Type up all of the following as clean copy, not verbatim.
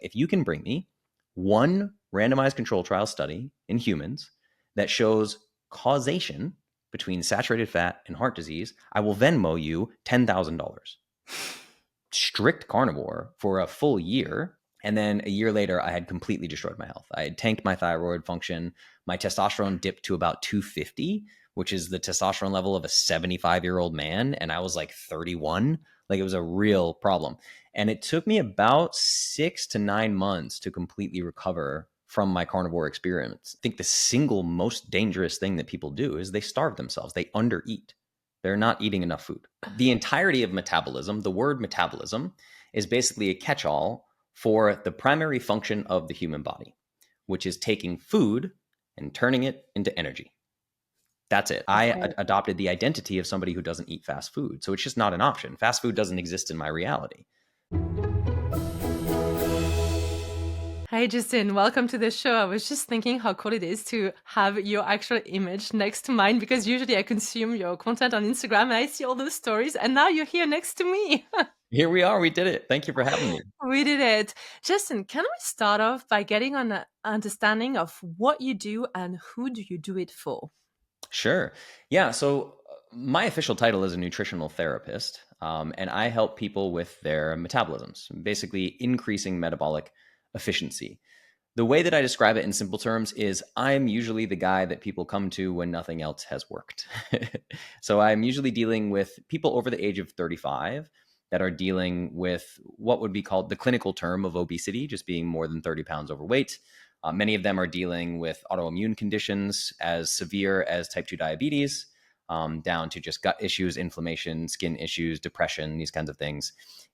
If you can bring me one randomized control trial study in humans that shows causation between saturated fat and heart disease, I will Venmo you $10,000. Strict carnivore for a full year. And then a year later, I had completely destroyed my health. I had tanked my thyroid function. My testosterone dipped to about 250, which is the testosterone level of a 75-year-old man. And I was like 31. Like, it was a real problem. And it took me about 6 to 9 months to completely recover from my carnivore experience. I think the single most dangerous thing that people do is they starve themselves. They undereat. They're not eating enough food. The entirety of metabolism, the word metabolism, is basically a catch-all for the primary function of the human body, which is taking food and turning it into energy. That's it. I adopted the identity of somebody who doesn't eat fast food. So it's just not an option. Fast food doesn't exist in my reality. Hi, Justin. Welcome to the show. I was just thinking how cool it is to have your actual image next to mine, because usually I consume your content on Instagram and I see all those stories, and now you're here next to me. Here we are. We did it. Thank you for having me. We did it. Justin, can we start off by getting an understanding of what you do and who do you do it for? Sure. Yeah. So my official title is a nutritional therapist, and I help people with their metabolisms, basically increasing metabolic efficiency. The way that I describe it in simple terms is I'm usually the guy that people come to when nothing else has worked. So I'm usually dealing with people over the age of 35 that are dealing with what would be called the clinical term of obesity, just being more than 30 pounds overweight. Many of them are dealing with autoimmune conditions as severe as type 2 diabetes, down to just gut issues, inflammation, skin issues, depression, these kinds of things.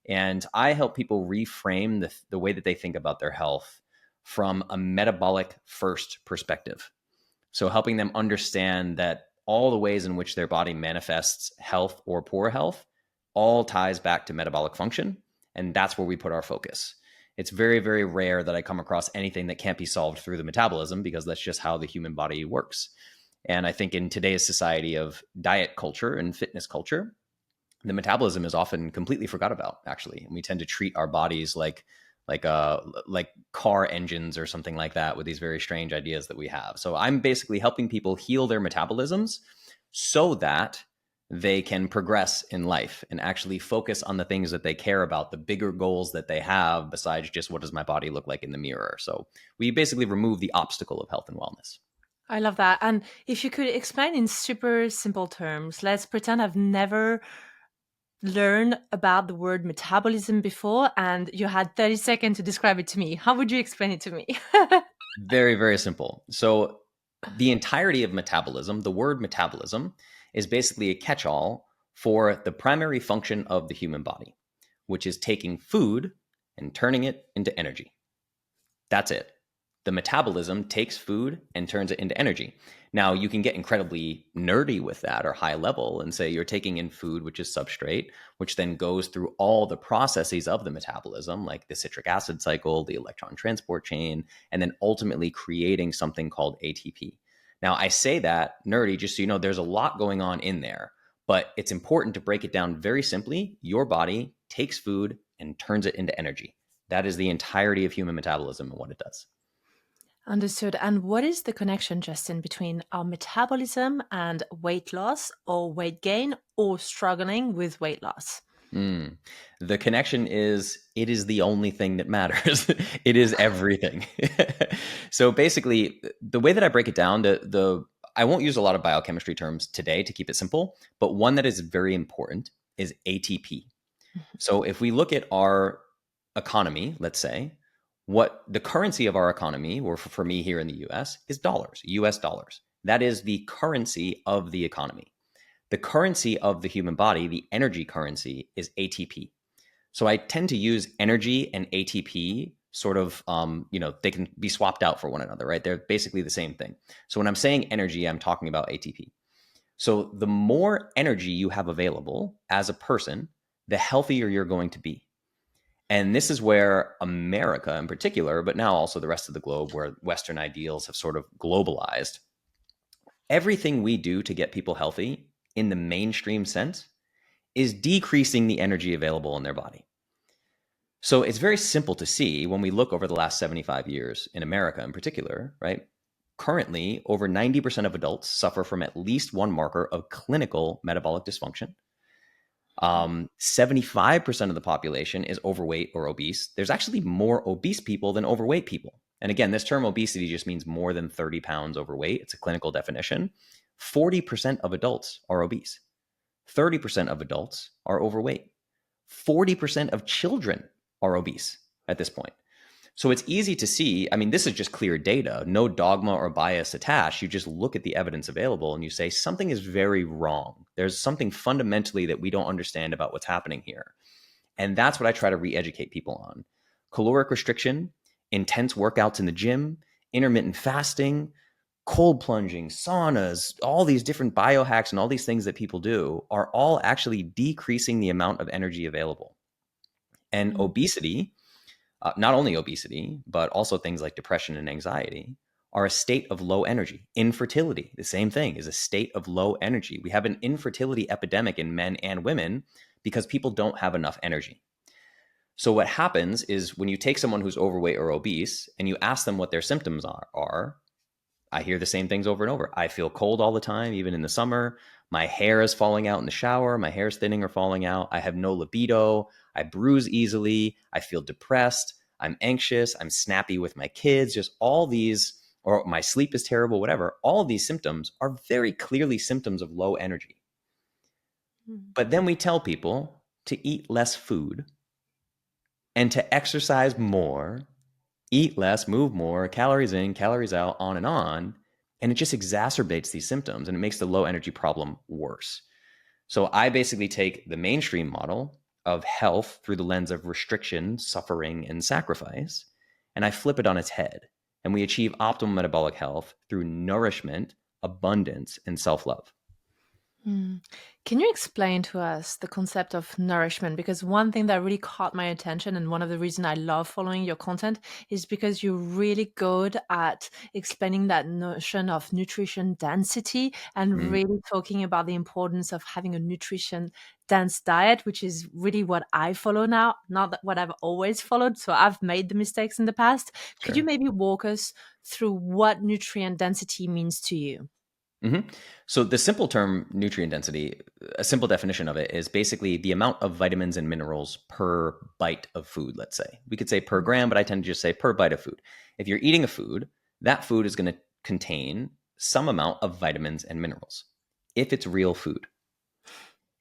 And I help people reframe the way that they think about their health from a metabolic first perspective. So helping them understand that all the ways in which their body manifests health or poor health all ties back to metabolic function. And that's where we put our focus. It's very, very rare that I come across anything that can't be solved through the metabolism, because that's just how the human body works. And I think in today's society of diet culture and fitness culture, the metabolism is often completely forgot about, actually. And we tend to treat our bodies like car engines or something like that, with these very strange ideas that we have. So I'm basically helping people heal their metabolisms so that they can progress in life and actually focus on the things that they care about, the bigger goals that they have, besides just what does my body look like in the mirror. So we basically remove the obstacle of health and wellness. I love that. And if you could explain in super simple terms, let's pretend I've never learned about the word metabolism before and you had 30 seconds to describe it to me. How would you explain it to me? Very, very simple. So the entirety of metabolism, the word metabolism, is basically a catch-all for the primary function of the human body, which is taking food and turning it into energy. That's it. The metabolism takes food and turns it into energy. Now, you can get incredibly nerdy with that, or high level, and say you're taking in food, which is substrate, which then goes through all the processes of the metabolism, like the citric acid cycle, the electron transport chain, and then ultimately creating something called ATP. Now, I say that nerdy just so you know there's a lot going on in there, but it's important to break it down very simply. Your body takes food and turns it into energy. That is the entirety of human metabolism and what it does. Understood. And what is the connection, Justin, between our metabolism and weight loss or weight gain or struggling with weight loss? The connection is, it is the only thing that matters. It is everything. So basically, the way that I break it down, I won't use a lot of biochemistry terms today to keep it simple, but one that is very important is ATP. So if we look at our economy, let's say, what the currency of our economy, or for me here in the US, is dollars, US dollars. That is the currency of the economy. The currency of the human body, the energy currency, is ATP. So I tend to use energy and ATP sort of, they can be swapped out for one another, right? They're basically the same thing. So when I'm saying energy, I'm talking about ATP. So the more energy you have available as a person, the healthier you're going to be. And this is where America in particular, but now also the rest of the globe, where Western ideals have sort of globalized, everything we do to get people healthy in the mainstream sense is decreasing the energy available in their body. So it's very simple to see when we look over the last 75 years in America in particular, right? Currently, over 90% of adults suffer from at least one marker of clinical metabolic dysfunction. 75% of the population is overweight or obese. There's actually more obese people than overweight people. And again, this term obesity just means more than 30 pounds overweight. It's a clinical definition. 40% of adults are obese. 30% of adults are overweight. 40% of children are obese at this point. So it's easy to see. I mean, this is just clear data, no dogma or bias attached. You just look at the evidence available and you say something is very wrong. There's something fundamentally that we don't understand about what's happening here. And that's what I try to re-educate people on. Caloric restriction, intense workouts in the gym, intermittent fasting, cold plunging, saunas, all these different biohacks and all these things that people do are all actually decreasing the amount of energy available. And obesity, not only obesity, but also things like depression and anxiety, are a state of low energy. Infertility, the same thing, is a state of low energy. We have an infertility epidemic in men and women because people don't have enough energy. So what happens is when you take someone who's overweight or obese and you ask them what their symptoms are, I hear the same things over and over. I feel cold all the time, even in the summer. My hair is falling out in the shower. My hair is thinning or falling out. I have no libido. I bruise easily. I feel depressed. I'm anxious. I'm snappy with my kids. Just all these, or my sleep is terrible, whatever. All of these symptoms are very clearly symptoms of low energy. But then we tell people to eat less food and to exercise more, eat less, move more, calories in, calories out, on. And it just exacerbates these symptoms and it makes the low energy problem worse. So I basically take the mainstream model of health through the lens of restriction, suffering, and sacrifice, and I flip it on its head. And we achieve optimal metabolic health through nourishment, abundance, and self-love. Can you explain to us the concept of nourishment? Because one thing that really caught my attention, and one of the reasons I love following your content, is because you're really good at explaining that notion of nutrition density and Mm, really talking about the importance of having a nutrition dense diet, which is really what I follow now, not that what I've always followed. So I've made the mistakes in the past. Could you sure. maybe walk us through what nutrient density means to you? Mm-hmm. So the simple term nutrient density, a simple definition of it is basically the amount of vitamins and minerals per bite of food, let's say. We could say per gram, but I tend to just say per bite of food. If you're eating a food, that food is going to contain some amount of vitamins and minerals if it's real food.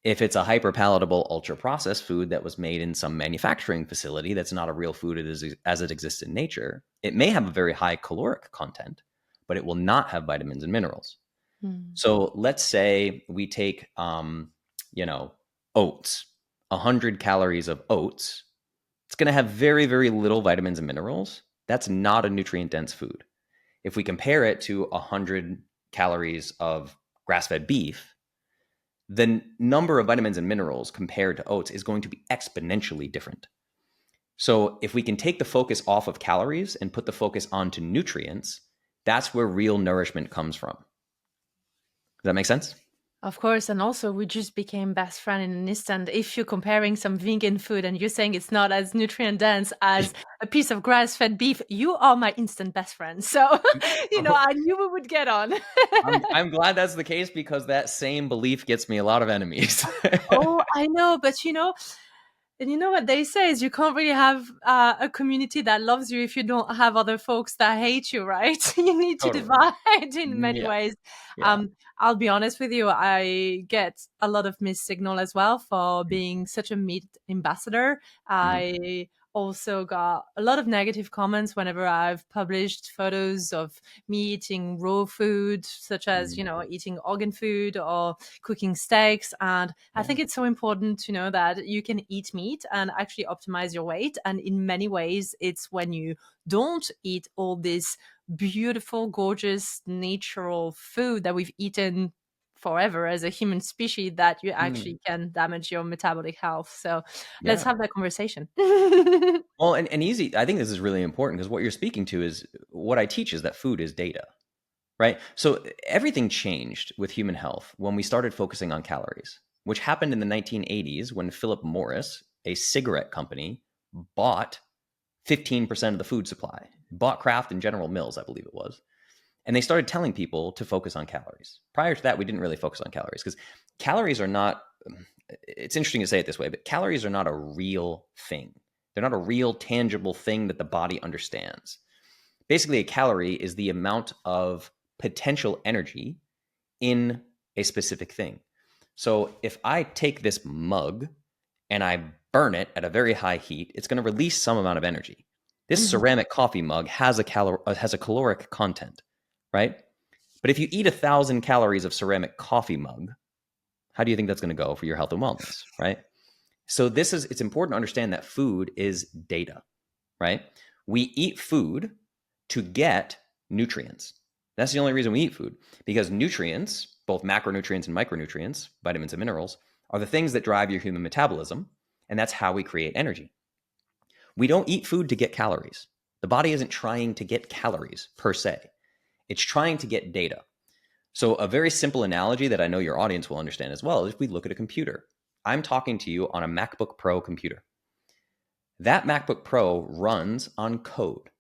If it's a hyper palatable, ultra processed food that was made in some manufacturing facility that's not a real food as it exists in nature, it may have a very high caloric content, but it will not have vitamins and minerals. Mm. So let's say we take, oats, 100 calories of oats. It's going to have very, very little vitamins and minerals. That's not a nutrient dense food. If we compare it to 100 calories of grass-fed beef, the number of vitamins and minerals compared to oats is going to be exponentially different. So if we can take the focus off of calories and put the focus onto nutrients, that's where real nourishment comes from. Does that make sense? Of course, and also we just became best friend in an instant. If you're comparing some vegan food and you're saying it's not as nutrient dense as a piece of grass-fed beef, you are my instant best friend. So, I knew we would get on. I'm glad that's the case because that same belief gets me a lot of enemies. Oh, I know, but and you know what they say is you can't really have a community that loves you if you don't have other folks that hate you, right? You need to Totally. divide in many Yeah. ways. Yeah. I'll be honest with you, I get a lot of mixed signal as well for being such a meat ambassador. Mhm. I also got a lot of negative comments whenever I've published photos of me eating raw food, such as, Mhm. eating organ food or cooking steaks. And I Yeah. think it's so important to know that you can eat meat and actually optimize your weight. And in many ways, it's when you don't eat all this beautiful, gorgeous, natural food that we've eaten forever as a human species that you Mm. actually can damage your metabolic health. So let's Yeah. have that conversation. Well, and easy. I think this is really important because what you're speaking to is what I teach is that food is data, right? So everything changed with human health when we started focusing on calories, which happened in the 1980s when Philip Morris, a cigarette company, bought 15% of the food supply, bought Kraft and General Mills, I believe it was. And they started telling people to focus on calories. Prior to that, we didn't really focus on calories because calories are not, it's interesting to say it this way, but calories are not a real thing. They're not a real tangible thing that the body understands. Basically, a calorie is the amount of potential energy in a specific thing. So if I take this mug and I burn it at a very high heat, it's going to release some amount of energy. This ceramic coffee mug has a caloric content, right? But if you eat 1,000 calories of ceramic coffee mug, how do you think that's going to go for your health and wellness, right? So it's important to understand that food is data, right? We eat food to get nutrients. That's the only reason we eat food, because nutrients, both macronutrients and micronutrients, vitamins and minerals, are the things that drive your human metabolism, and that's how we create energy. We don't eat food to get calories. The body isn't trying to get calories per se. It's trying to get data. So a very simple analogy that I know your audience will understand as well is if we look at a computer. I'm talking to you on a MacBook Pro computer. That MacBook Pro runs on code.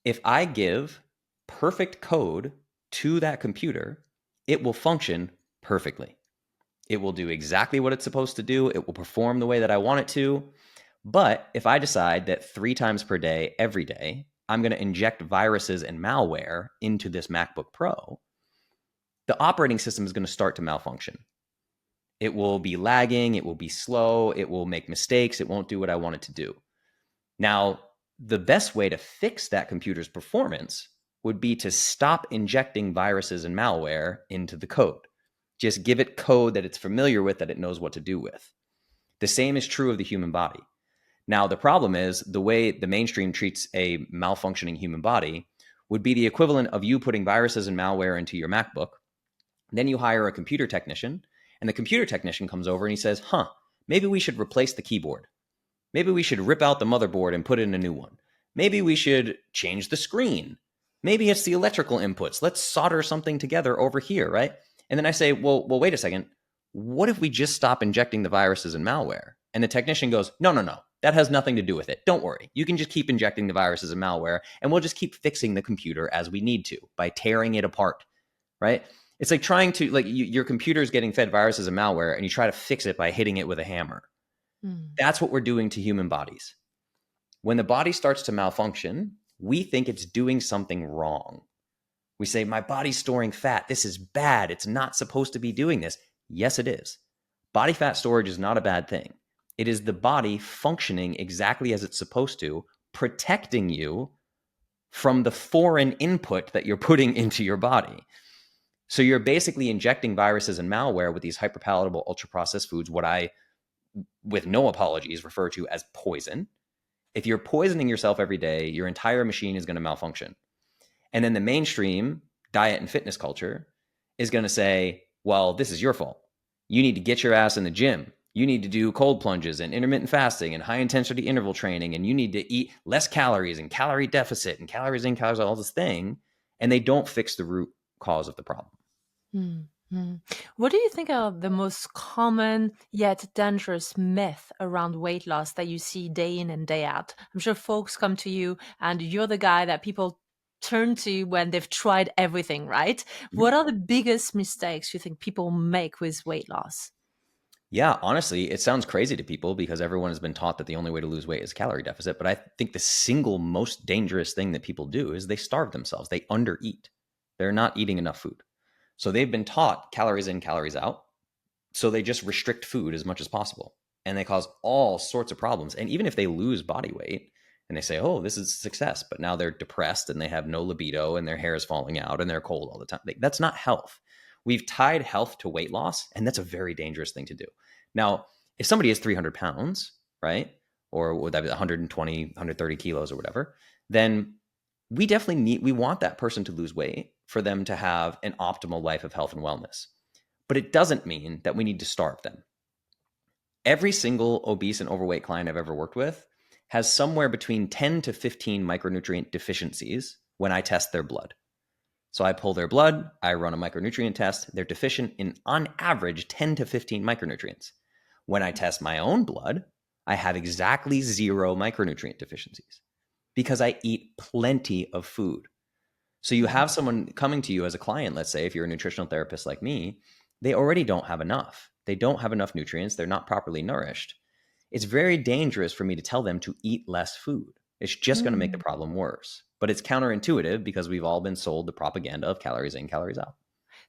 If I give perfect code to that computer, it will function perfectly. It will do exactly what it's supposed to do. It will perform the way that I want it to. But if I decide that 3 times per day, every day, I'm going to inject viruses and malware into this MacBook Pro, the operating system is going to start to malfunction. It will be lagging. It will be slow. It will make mistakes. It won't do what I want it to do. Now, the best way to fix that computer's performance would be to stop injecting viruses and malware into the code. Just give it code that it's familiar with, that it knows what to do with. The same is true of the human body. Now, the problem is the way the mainstream treats a malfunctioning human body would be the equivalent of you putting viruses and malware into your MacBook. Then you hire a computer technician, and the computer technician comes over and he says, maybe we should replace the keyboard. Maybe we should rip out the motherboard and put in a new one. Maybe we should change the screen. Maybe it's the electrical inputs. Let's solder something together over here, right? And then I say, well, wait a second. What if we just stop injecting the viruses and malware? And the technician goes, no. That has nothing to do with it. Don't worry. You can just keep injecting the viruses and malware, and we'll just keep fixing the computer as we need to by tearing it apart, right? It's like trying to, your computer is getting fed viruses and malware, and you try to fix it by hitting it with a hammer. That's what we're doing to human bodies. When the body starts to malfunction, we think it's doing something wrong. We say, my body's storing fat. This is bad. It's not supposed to be doing this. Yes, it is. Body fat storage is not a bad thing. It is the body functioning exactly as it's supposed to, protecting you from the foreign input that you're putting into your body. So you're basically injecting viruses and malware with these hyperpalatable, ultra-processed foods, what I, with no apologies, refer to as poison. If you're poisoning yourself every day, your entire machine is going to malfunction. And then the mainstream diet and fitness culture is going to say, well, this is your fault. You need to get your ass in the gym. You need to do cold plunges and intermittent fasting and high intensity interval training. And you need to eat less calories and calorie deficit and calories in, calories out, all this thing. And they don't fix the root cause of the problem. Mm-hmm. What do you think are the most common yet dangerous myth around weight loss that you see day in and day out? I'm sure folks come to you and you're the guy that people turn to when they've tried everything, right? Mm-hmm. What are the biggest mistakes you think people make with weight loss? Yeah, honestly, it sounds crazy to people because everyone has been taught that the only way to lose weight is calorie deficit. But I think the single most dangerous thing that people do is they starve themselves. They undereat. They're not eating enough food. So they've been taught calories in, calories out. So they just restrict food as much as possible. And they cause all sorts of problems. And even if they lose body weight and they say, oh, this is a success, but now they're depressed and they have no libido and their hair is falling out and they're cold all the time. That's not health. We've tied health to weight loss, and that's a very dangerous thing to do. Now, if somebody is 300 pounds, right, or would that be 120, 130 kilos or whatever, then we want that person to lose weight for them to have an optimal life of health and wellness. But it doesn't mean that we need to starve them. Every single obese and overweight client I've ever worked with has somewhere between 10 to 15 micronutrient deficiencies when I test their blood. So I pull their blood, I run a micronutrient test. They're deficient in, on average, 10 to 15 micronutrients. When I test my own blood, I have exactly 0 micronutrient deficiencies because I eat plenty of food. So you Mhm. have someone coming to you as a client, let's say, if you're a nutritional therapist like me, they already don't have enough. They don't have enough nutrients. They're not properly nourished. It's very dangerous for me to tell them to eat less food. It's just going to make the Mm. problem worse. But it's counterintuitive because we've all been sold the propaganda of calories in, calories out.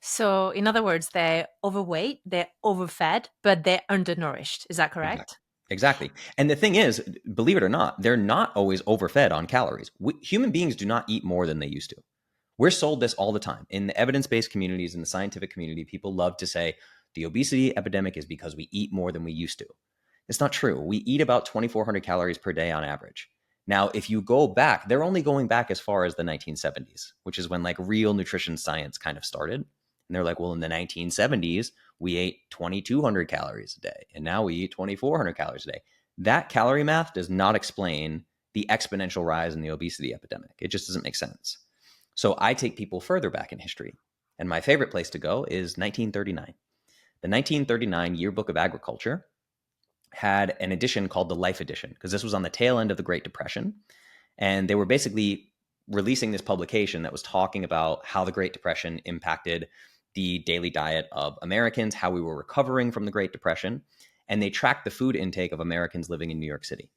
So, in other words, they're overweight, they're overfed, but they're undernourished. Is that Exactly. correct? Exactly. And the thing is, believe it or not, they're not always overfed on calories. Human beings do not eat more than they used to. We're sold this all the time. In the evidence-based communities, in the scientific community, people love to say the obesity epidemic is because we eat more than we used to. It's not true. We eat about 2,400 calories per day on average. Now, if you go back, they're only going back as far as the 1970s, which is when like real nutrition science kind of started. And they're like, well, in the 1970s, we ate 2,200 calories a day, and now we eat 2,400 calories a day. That calorie math does not explain the exponential rise in the obesity epidemic. It just doesn't make sense. So I take people further back in history. And my favorite place to go is 1939. The 1939 Yearbook of Agriculture had an edition called the Life Edition, because this was on the tail end of the Great Depression. And they were basically releasing this publication that was talking about how the Great Depression impacted the daily diet of Americans, how we were recovering from the Great Depression. And they tracked the food intake of Americans living in New York City.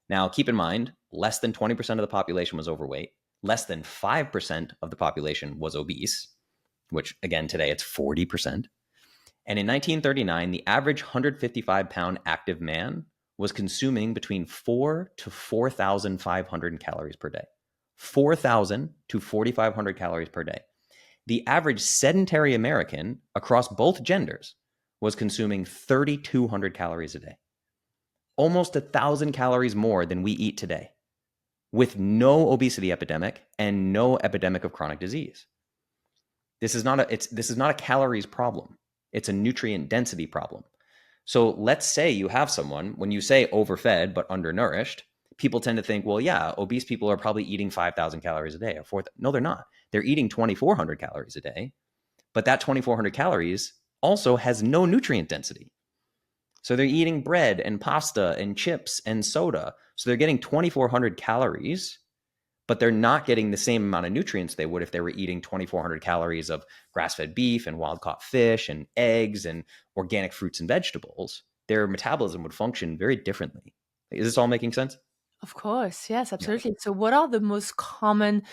Now, keep in mind, less than 20% of the population was overweight. Less than 5% of the population was obese, which again, today it's 40%. And in 1939, the average 155-pound active man was consuming between 4 to 4,500 calories per day. 4,000 to 4,500 calories per day. The average sedentary American across both genders was consuming 3,200 calories a day. Almost 1,000 calories more than we eat today, with no obesity epidemic and no epidemic of chronic disease. This is not a calories problem. It's a nutrient density problem. So let's say you have someone, when you say overfed but undernourished, people tend to think, well, yeah, obese people are probably eating 5,000 calories a day or 4,000. No, they're not. They're eating 2,400 calories a day, but that 2,400 calories also has no nutrient density. So they're eating bread and pasta and chips and soda. So they're getting 2,400 calories, but they're not getting the same amount of nutrients they would if they were eating 2,400 calories of grass-fed beef and wild-caught fish and eggs and organic fruits and vegetables. Their metabolism would function very differently. Is this all making sense? Of course. Yes, Yeah. absolutely. So, what are the most common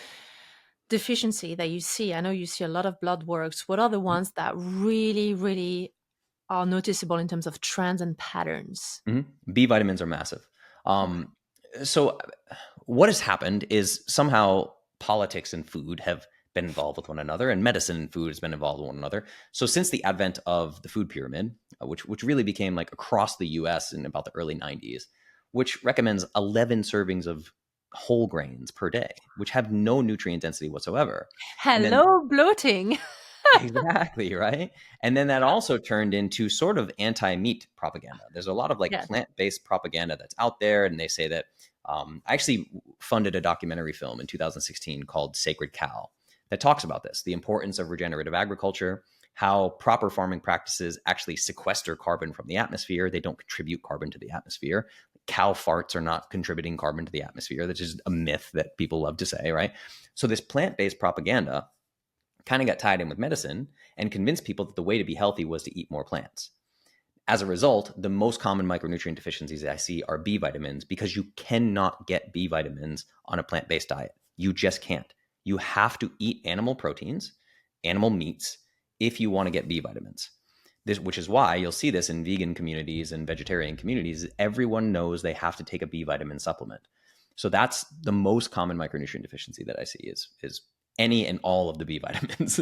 deficiency that you see? I know you see a lot of blood works. What are the ones that really, really are noticeable in terms of trends and patterns? B vitamins are massive. Okay. Um, so what has happened is somehow politics and food have been involved with one another, and medicine and food has been involved with one another. So since the advent of the food pyramid, which really became like across the U.S. in about the early 90s, which recommends 11 servings of whole grains per day, which have no nutrient density whatsoever. And then Hello, bloating. exactly, right? And then that also turned into sort of anti-meat propaganda. There's a lot of like Yes. plant-based propaganda that's out there, and they say that I actually funded a documentary film in 2016 called Sacred Cow that talks about this, the importance of regenerative agriculture, how proper farming practices actually sequester carbon from the atmosphere. They don't contribute carbon to the atmosphere. Cow farts are not contributing carbon to the atmosphere. That's just a myth that people love to say, right? So this plant-based propaganda kind of got tied in with medicine and convinced people that the way to be healthy was to eat more plants. As a result, the most common micronutrient deficiencies I see are B vitamins, because you cannot get B vitamins on a plant-based diet. You just can't. You have to eat animal proteins, animal meats, if you want to get B vitamins. Which is why you'll see this in vegan communities and vegetarian communities. Everyone knows they have to take a B vitamin supplement. So that's the most common micronutrient deficiency that I see is any and all of the B vitamins.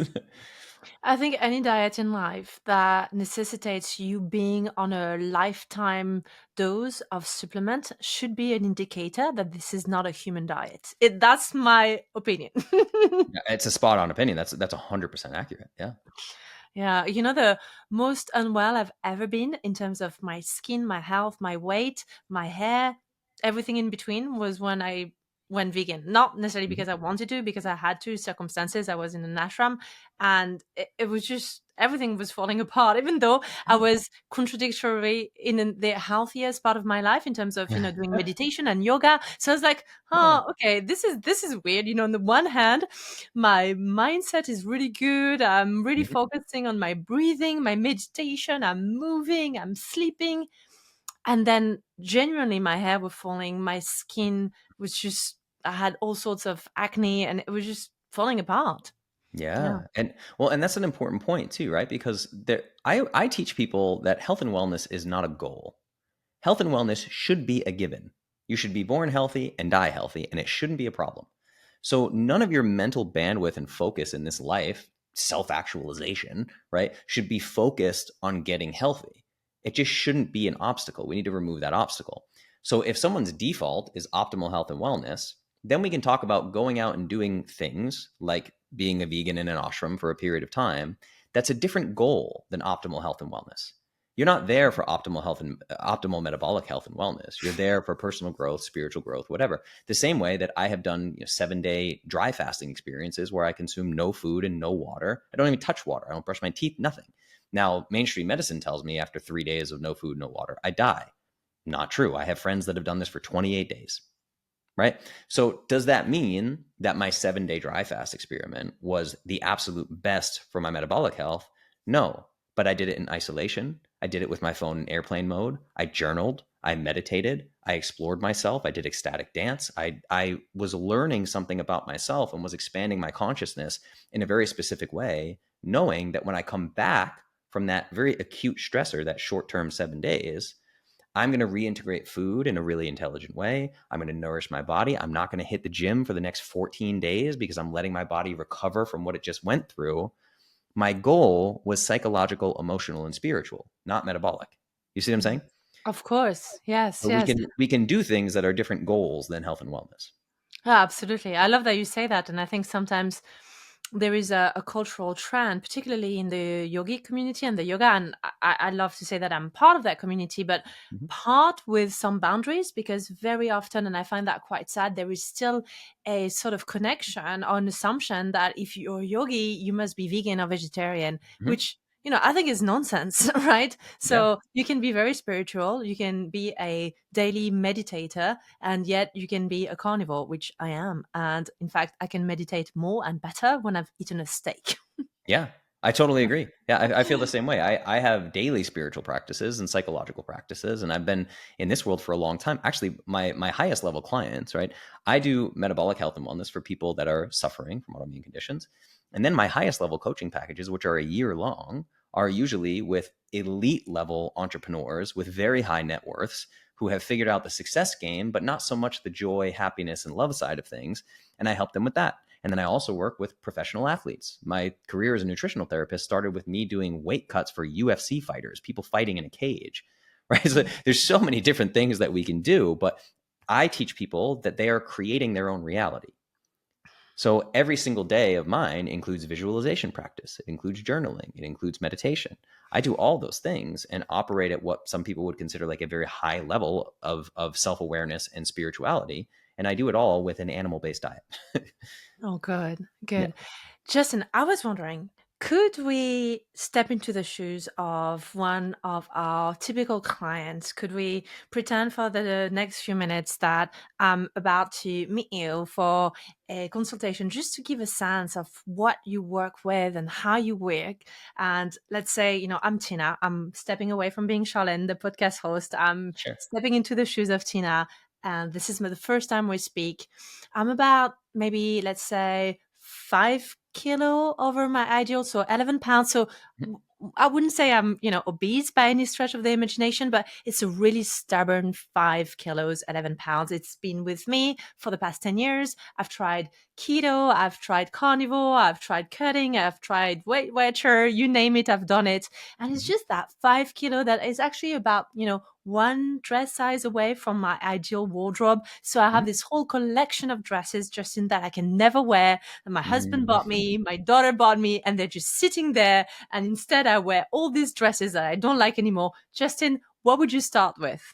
I think any diet in life that necessitates you being on a lifetime dose of supplement should be an indicator that this is not a human diet. That's my opinion. Yeah, it's a spot on opinion. That's 100% accurate. Yeah. Yeah, the most unwell I've ever been in terms of my skin, my health, my weight, my hair, everything in between was when I went vegan. Not necessarily Mhm. because I wanted to, because I had to, circumstances. I was in an ashram, and it was just everything was falling apart, even though I was contradictory in the healthiest part of my life in terms of, doing meditation and yoga. So I was like, Yeah. oh, okay, this is weird. On the one hand, my mindset is really good. I'm really Mhm. focusing on my breathing, my meditation. I'm moving, I'm sleeping. And then genuinely my hair was falling. My skin was just, I had all sorts of acne and it was just falling apart. Yeah. Yeah. And that's an important point too, right? Because I teach people that health and wellness is not a goal. Health and wellness should be a given. You should be born healthy and die healthy, and it shouldn't be a problem. So none of your mental bandwidth and focus in this life, self-actualization, right, should be focused on getting healthy. It just shouldn't be an obstacle. We need to remove that obstacle. So if someone's default is optimal health and wellness, then we can talk about going out and doing things like being a vegan in an ashram for a period of time. That's a different goal than optimal health and wellness. You're not there for optimal health and optimal metabolic health and wellness. You're there for personal growth, spiritual growth, whatever. The same way that I have done 7-day dry fasting experiences where I consume no food and no water. I don't even touch water. I don't brush my teeth, nothing. Now, mainstream medicine tells me after 3 days of no food, no water, I die. Not true. I have friends that have done this for 28 days, right? So does that mean that my 7-day dry fast experiment was the absolute best for my metabolic health? No, but I did it in isolation. I did it with my phone in airplane mode. I journaled. I meditated. I explored myself. I did ecstatic dance. I was learning something about myself and was expanding my consciousness in a very specific way, knowing that when I come back from that very acute stressor, that short-term 7 days, I'm going to reintegrate food in a really intelligent way. I'm going to nourish my body. I'm not going to hit the gym for the next 14 days because I'm letting my body recover from what it just went through. My goal was psychological, emotional, and spiritual, not metabolic. You see what I'm saying? Of course. Yes, But we yes. can we can do things that are different goals than health and wellness. Yeah, absolutely. I love that you say that. And I think sometimes there is a cultural trend, particularly in the yogic community and the yoga. And I love to say that I'm part of that community, but Mhm. part with some boundaries, because very often, and I find that quite sad, there is still a sort of connection or an assumption that if you're a yogi, you must be vegan or vegetarian, Mhm. which I think is nonsense, right? Yeah. So you can be very spiritual, you can be a daily meditator, and yet you can be a carnivore, which I am. And in fact, I can meditate more and better when I've eaten a steak. Yeah, I totally agree. Yeah, I feel the same way. I have daily spiritual practices and psychological practices, and I've been in this world for a long time. Actually, my highest level clients, right? I do metabolic health and wellness for people that are suffering from autoimmune conditions. And then my highest level coaching packages, which are a year long, are usually with elite level entrepreneurs with very high net worths who have figured out the success game, but not so much the joy, happiness, and love side of things. And I help them with that. And then I also work with professional athletes. My career as a nutritional therapist started with me doing weight cuts for UFC fighters, people fighting in a cage, right? So there's so many different things that we can do, but I teach people that they are creating their own reality. So every single day of mine includes visualization practice. It includes journaling. It includes meditation. I do all those things and operate at what some people would consider like a very high level of self-awareness and spirituality. And I do it all with an animal-based diet. Oh, good, Yeah, good. Justin, I was wondering, could we step into the shoes of one of our typical clients? Could we pretend for the next few minutes that I'm about to meet you for a consultation just to give a sense of what you work with and how you work? And let's say, I'm Tina. I'm stepping away from being Charlène, the podcast host. I'm sure. stepping into the shoes of Tina. And this is the first time we speak. I'm about maybe, let's say, 5 kilo over my ideal, so 11 pounds. So I wouldn't say I'm, obese by any stretch of the imagination, but it's a really stubborn 5 kilos, 11 pounds. It's been with me for the past 10 years. I've tried keto, I've tried carnivore, I've tried cutting, I've tried Weight Watcher, you name it, I've done it. And it's Mhm. just that 5 kilo that is actually about, one dress size away from my ideal wardrobe. So I have Mhm. this whole collection of dresses, Justin, that I can never wear. And my husband Mhm. bought me, my daughter bought me, and they're just sitting there. And instead, I wear all these dresses that I don't like anymore. Justin, what would you start with?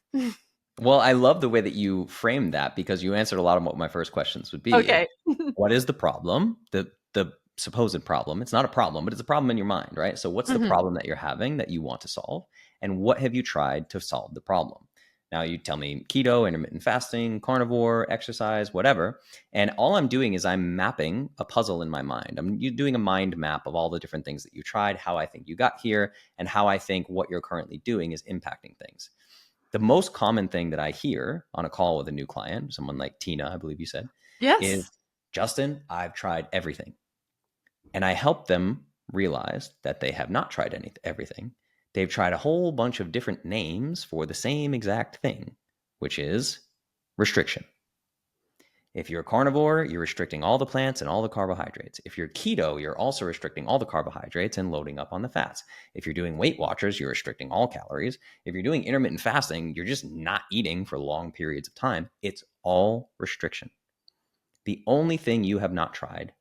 Well, I love the way that you framed that because you answered a lot of what my first questions would be. Okay. What is the problem? The supposed problem. It's not a problem, but it's a problem in your mind, right? So what's the Mhm. problem that you're having that you want to solve? And what have you tried to solve the problem? Now you tell me keto, intermittent fasting, carnivore, exercise, whatever. And all I'm doing is I'm mapping a puzzle in my mind. I'm doing a mind map of all the different things that you tried, how I think you got here, and how I think what you're currently doing is impacting things. The most common thing that I hear on a call with a new client, someone like Tina, I believe you said, is, Yes. Justin, I've tried everything. And I help them realize that they have not tried everything. They've tried a whole bunch of different names for the same exact thing, which is restriction. If you're a carnivore, you're restricting all the plants and all the carbohydrates. If you're keto, you're also restricting all the carbohydrates and loading up on the fats. If you're doing Weight Watchers, you're restricting all calories. If you're doing intermittent fasting, you're just not eating for long periods of time. It's all restriction. The only thing you have not tried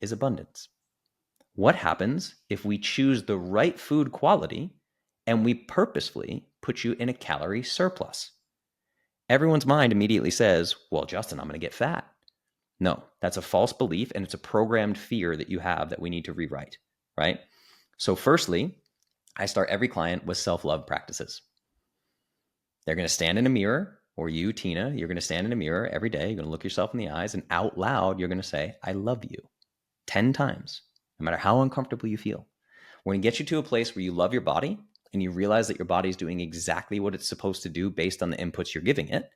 is abundance. What happens if we choose the right food quality and we purposefully put you in a calorie surplus? Everyone's mind immediately says, well, Justin, I'm going to get fat. No, that's a false belief, and it's a programmed fear that you have that we need to rewrite, right? So firstly, I start every client with self-love practices. They're going to stand in a mirror, or you, Tina, you're going to stand in a mirror every day. You're going to look yourself in the eyes, and out loud, you're going to say, I love you 10 times, no matter how uncomfortable you feel. We're going to get you to a place where you love your body and you realize that your body is doing exactly what it's supposed to do based on the inputs you're giving it.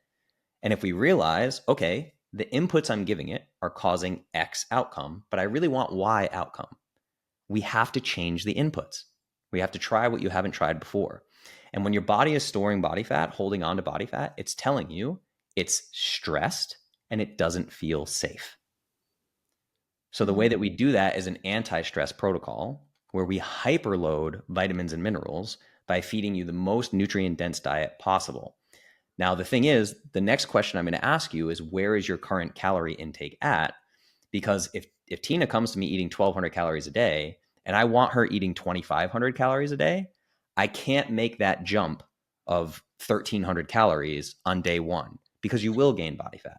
And if we realize, okay, the inputs I'm giving it are causing X outcome, but I really want Y outcome, we have to change the inputs. We have to try what you haven't tried before. And when your body is storing body fat, holding on to body fat, it's telling you it's stressed and it doesn't feel safe. So the way that we do that is an anti-stress protocol where we hyperload vitamins and minerals by feeding you the most nutrient-dense diet possible. Now, the thing is, the next question I'm going to ask you is, where is your current calorie intake at? Because if Tina comes to me eating 1,200 calories a day and I want her eating 2,500 calories a day, I can't make that jump of 1,300 calories on day one because you will gain body fat.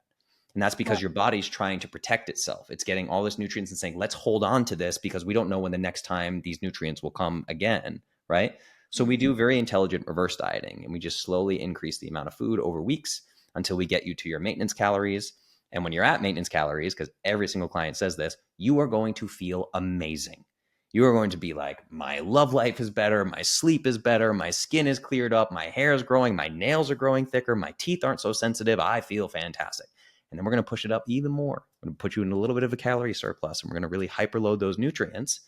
And that's because your body's trying to protect itself. It's getting all this nutrients and saying, let's hold on to this because we don't know when the next time these nutrients will come again, right? So we do very intelligent reverse dieting, and we just slowly increase the amount of food over weeks until we get you to your maintenance calories. And when you're at maintenance calories, because every single client says this, you are going to feel amazing. You are going to be like, my love life is better, my sleep is better, my skin is cleared up, my hair is growing, my nails are growing thicker, my teeth aren't so sensitive, I feel fantastic. And then we're going to push it up even more. We're going to put you in a little bit of a calorie surplus, and we're going to really hyperload those nutrients.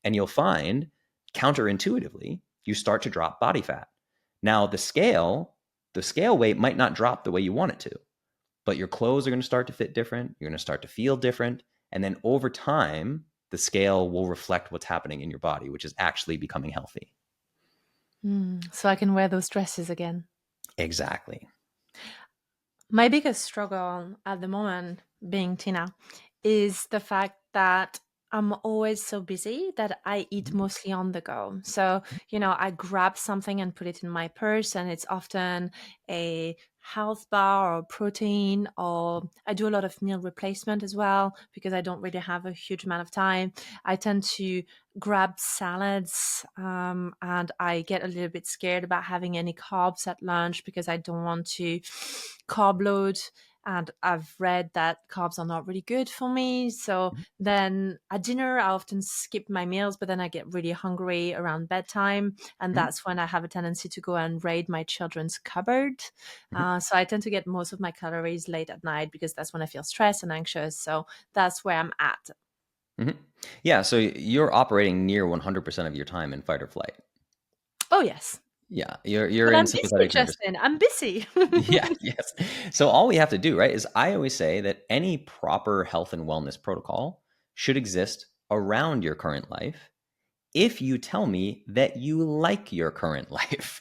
And you'll find, counterintuitively, you start to drop body fat. Now, the scale weight might not drop the way you want it to, but your clothes are going to start to fit different. You're going to start to feel different. And then over time, the scale will reflect what's happening in your body, which is actually becoming healthy. So I can wear those dresses again. Exactly. My biggest struggle at the moment, being Tina, is the fact that I'm always so busy that I eat mostly on the go. So, I grab something and put it in my purse, and it's often a health bar or protein, or I do a lot of meal replacement as well because I don't really have a huge amount of time. I tend to grab salads, and I get a little bit scared about having any carbs at lunch because I don't want to carb load. And I've read that carbs are not really good for me. So then at dinner, I often skip my meals, but then I get really hungry around bedtime. And that's when I have a tendency to go and raid my children's cupboard. So I tend to get most of my calories late at night because that's when I feel stressed and anxious. So that's where I'm at. Mm-hmm. Yeah. So you're operating near 100% of your time in fight or flight. Oh, yes. Yeah. You're But in I'm busy, sympathetic nervous. Justin. I'm busy. Yeah, yes. So all we have to do, right, is I always say that any proper health and wellness protocol should exist around your current life if you tell me that you like your current life.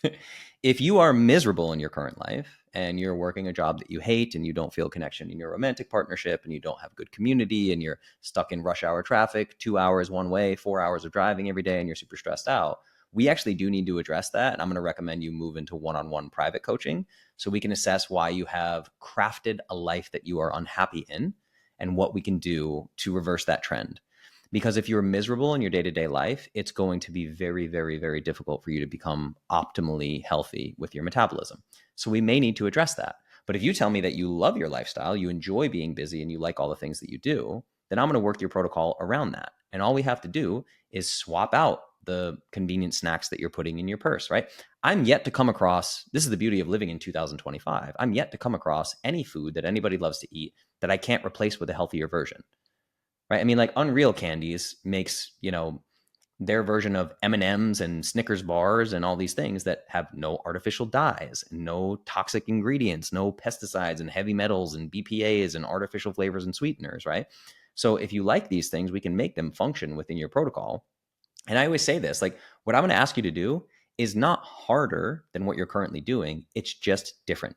If you are miserable in your current life and you're working a job that you hate and you don't feel connection in your romantic partnership and you don't have good community and you're stuck in rush hour traffic, 2 hours one way, 4 hours of driving every day, and you're super stressed out, we actually do need to address that. And I'm going to recommend you move into one-on-one private coaching so we can assess why you have crafted a life that you are unhappy in and what we can do to reverse that trend. Because if you're miserable in your day to day life, it's going to be very, very, very difficult for you to become optimally healthy with your metabolism. So we may need to address that. But if you tell me that you love your lifestyle, you enjoy being busy, and you like all the things that you do, then I'm going to work your protocol around that. And all we have to do is swap out the convenient snacks that you're putting in your purse, right? I'm yet to come across, this is the beauty of living in 2025. I'm yet to come across any food that anybody loves to eat that I can't replace with a healthier version, right? I mean, like Unreal Candies makes, their version of M&Ms and Snickers bars and all these things that have no artificial dyes, no toxic ingredients, no pesticides and heavy metals and BPAs and artificial flavors and sweeteners, right? So if you like these things, we can make them function within your protocol. And I always say this, like, what I'm going to ask you to do is not harder than what you're currently doing. It's just different.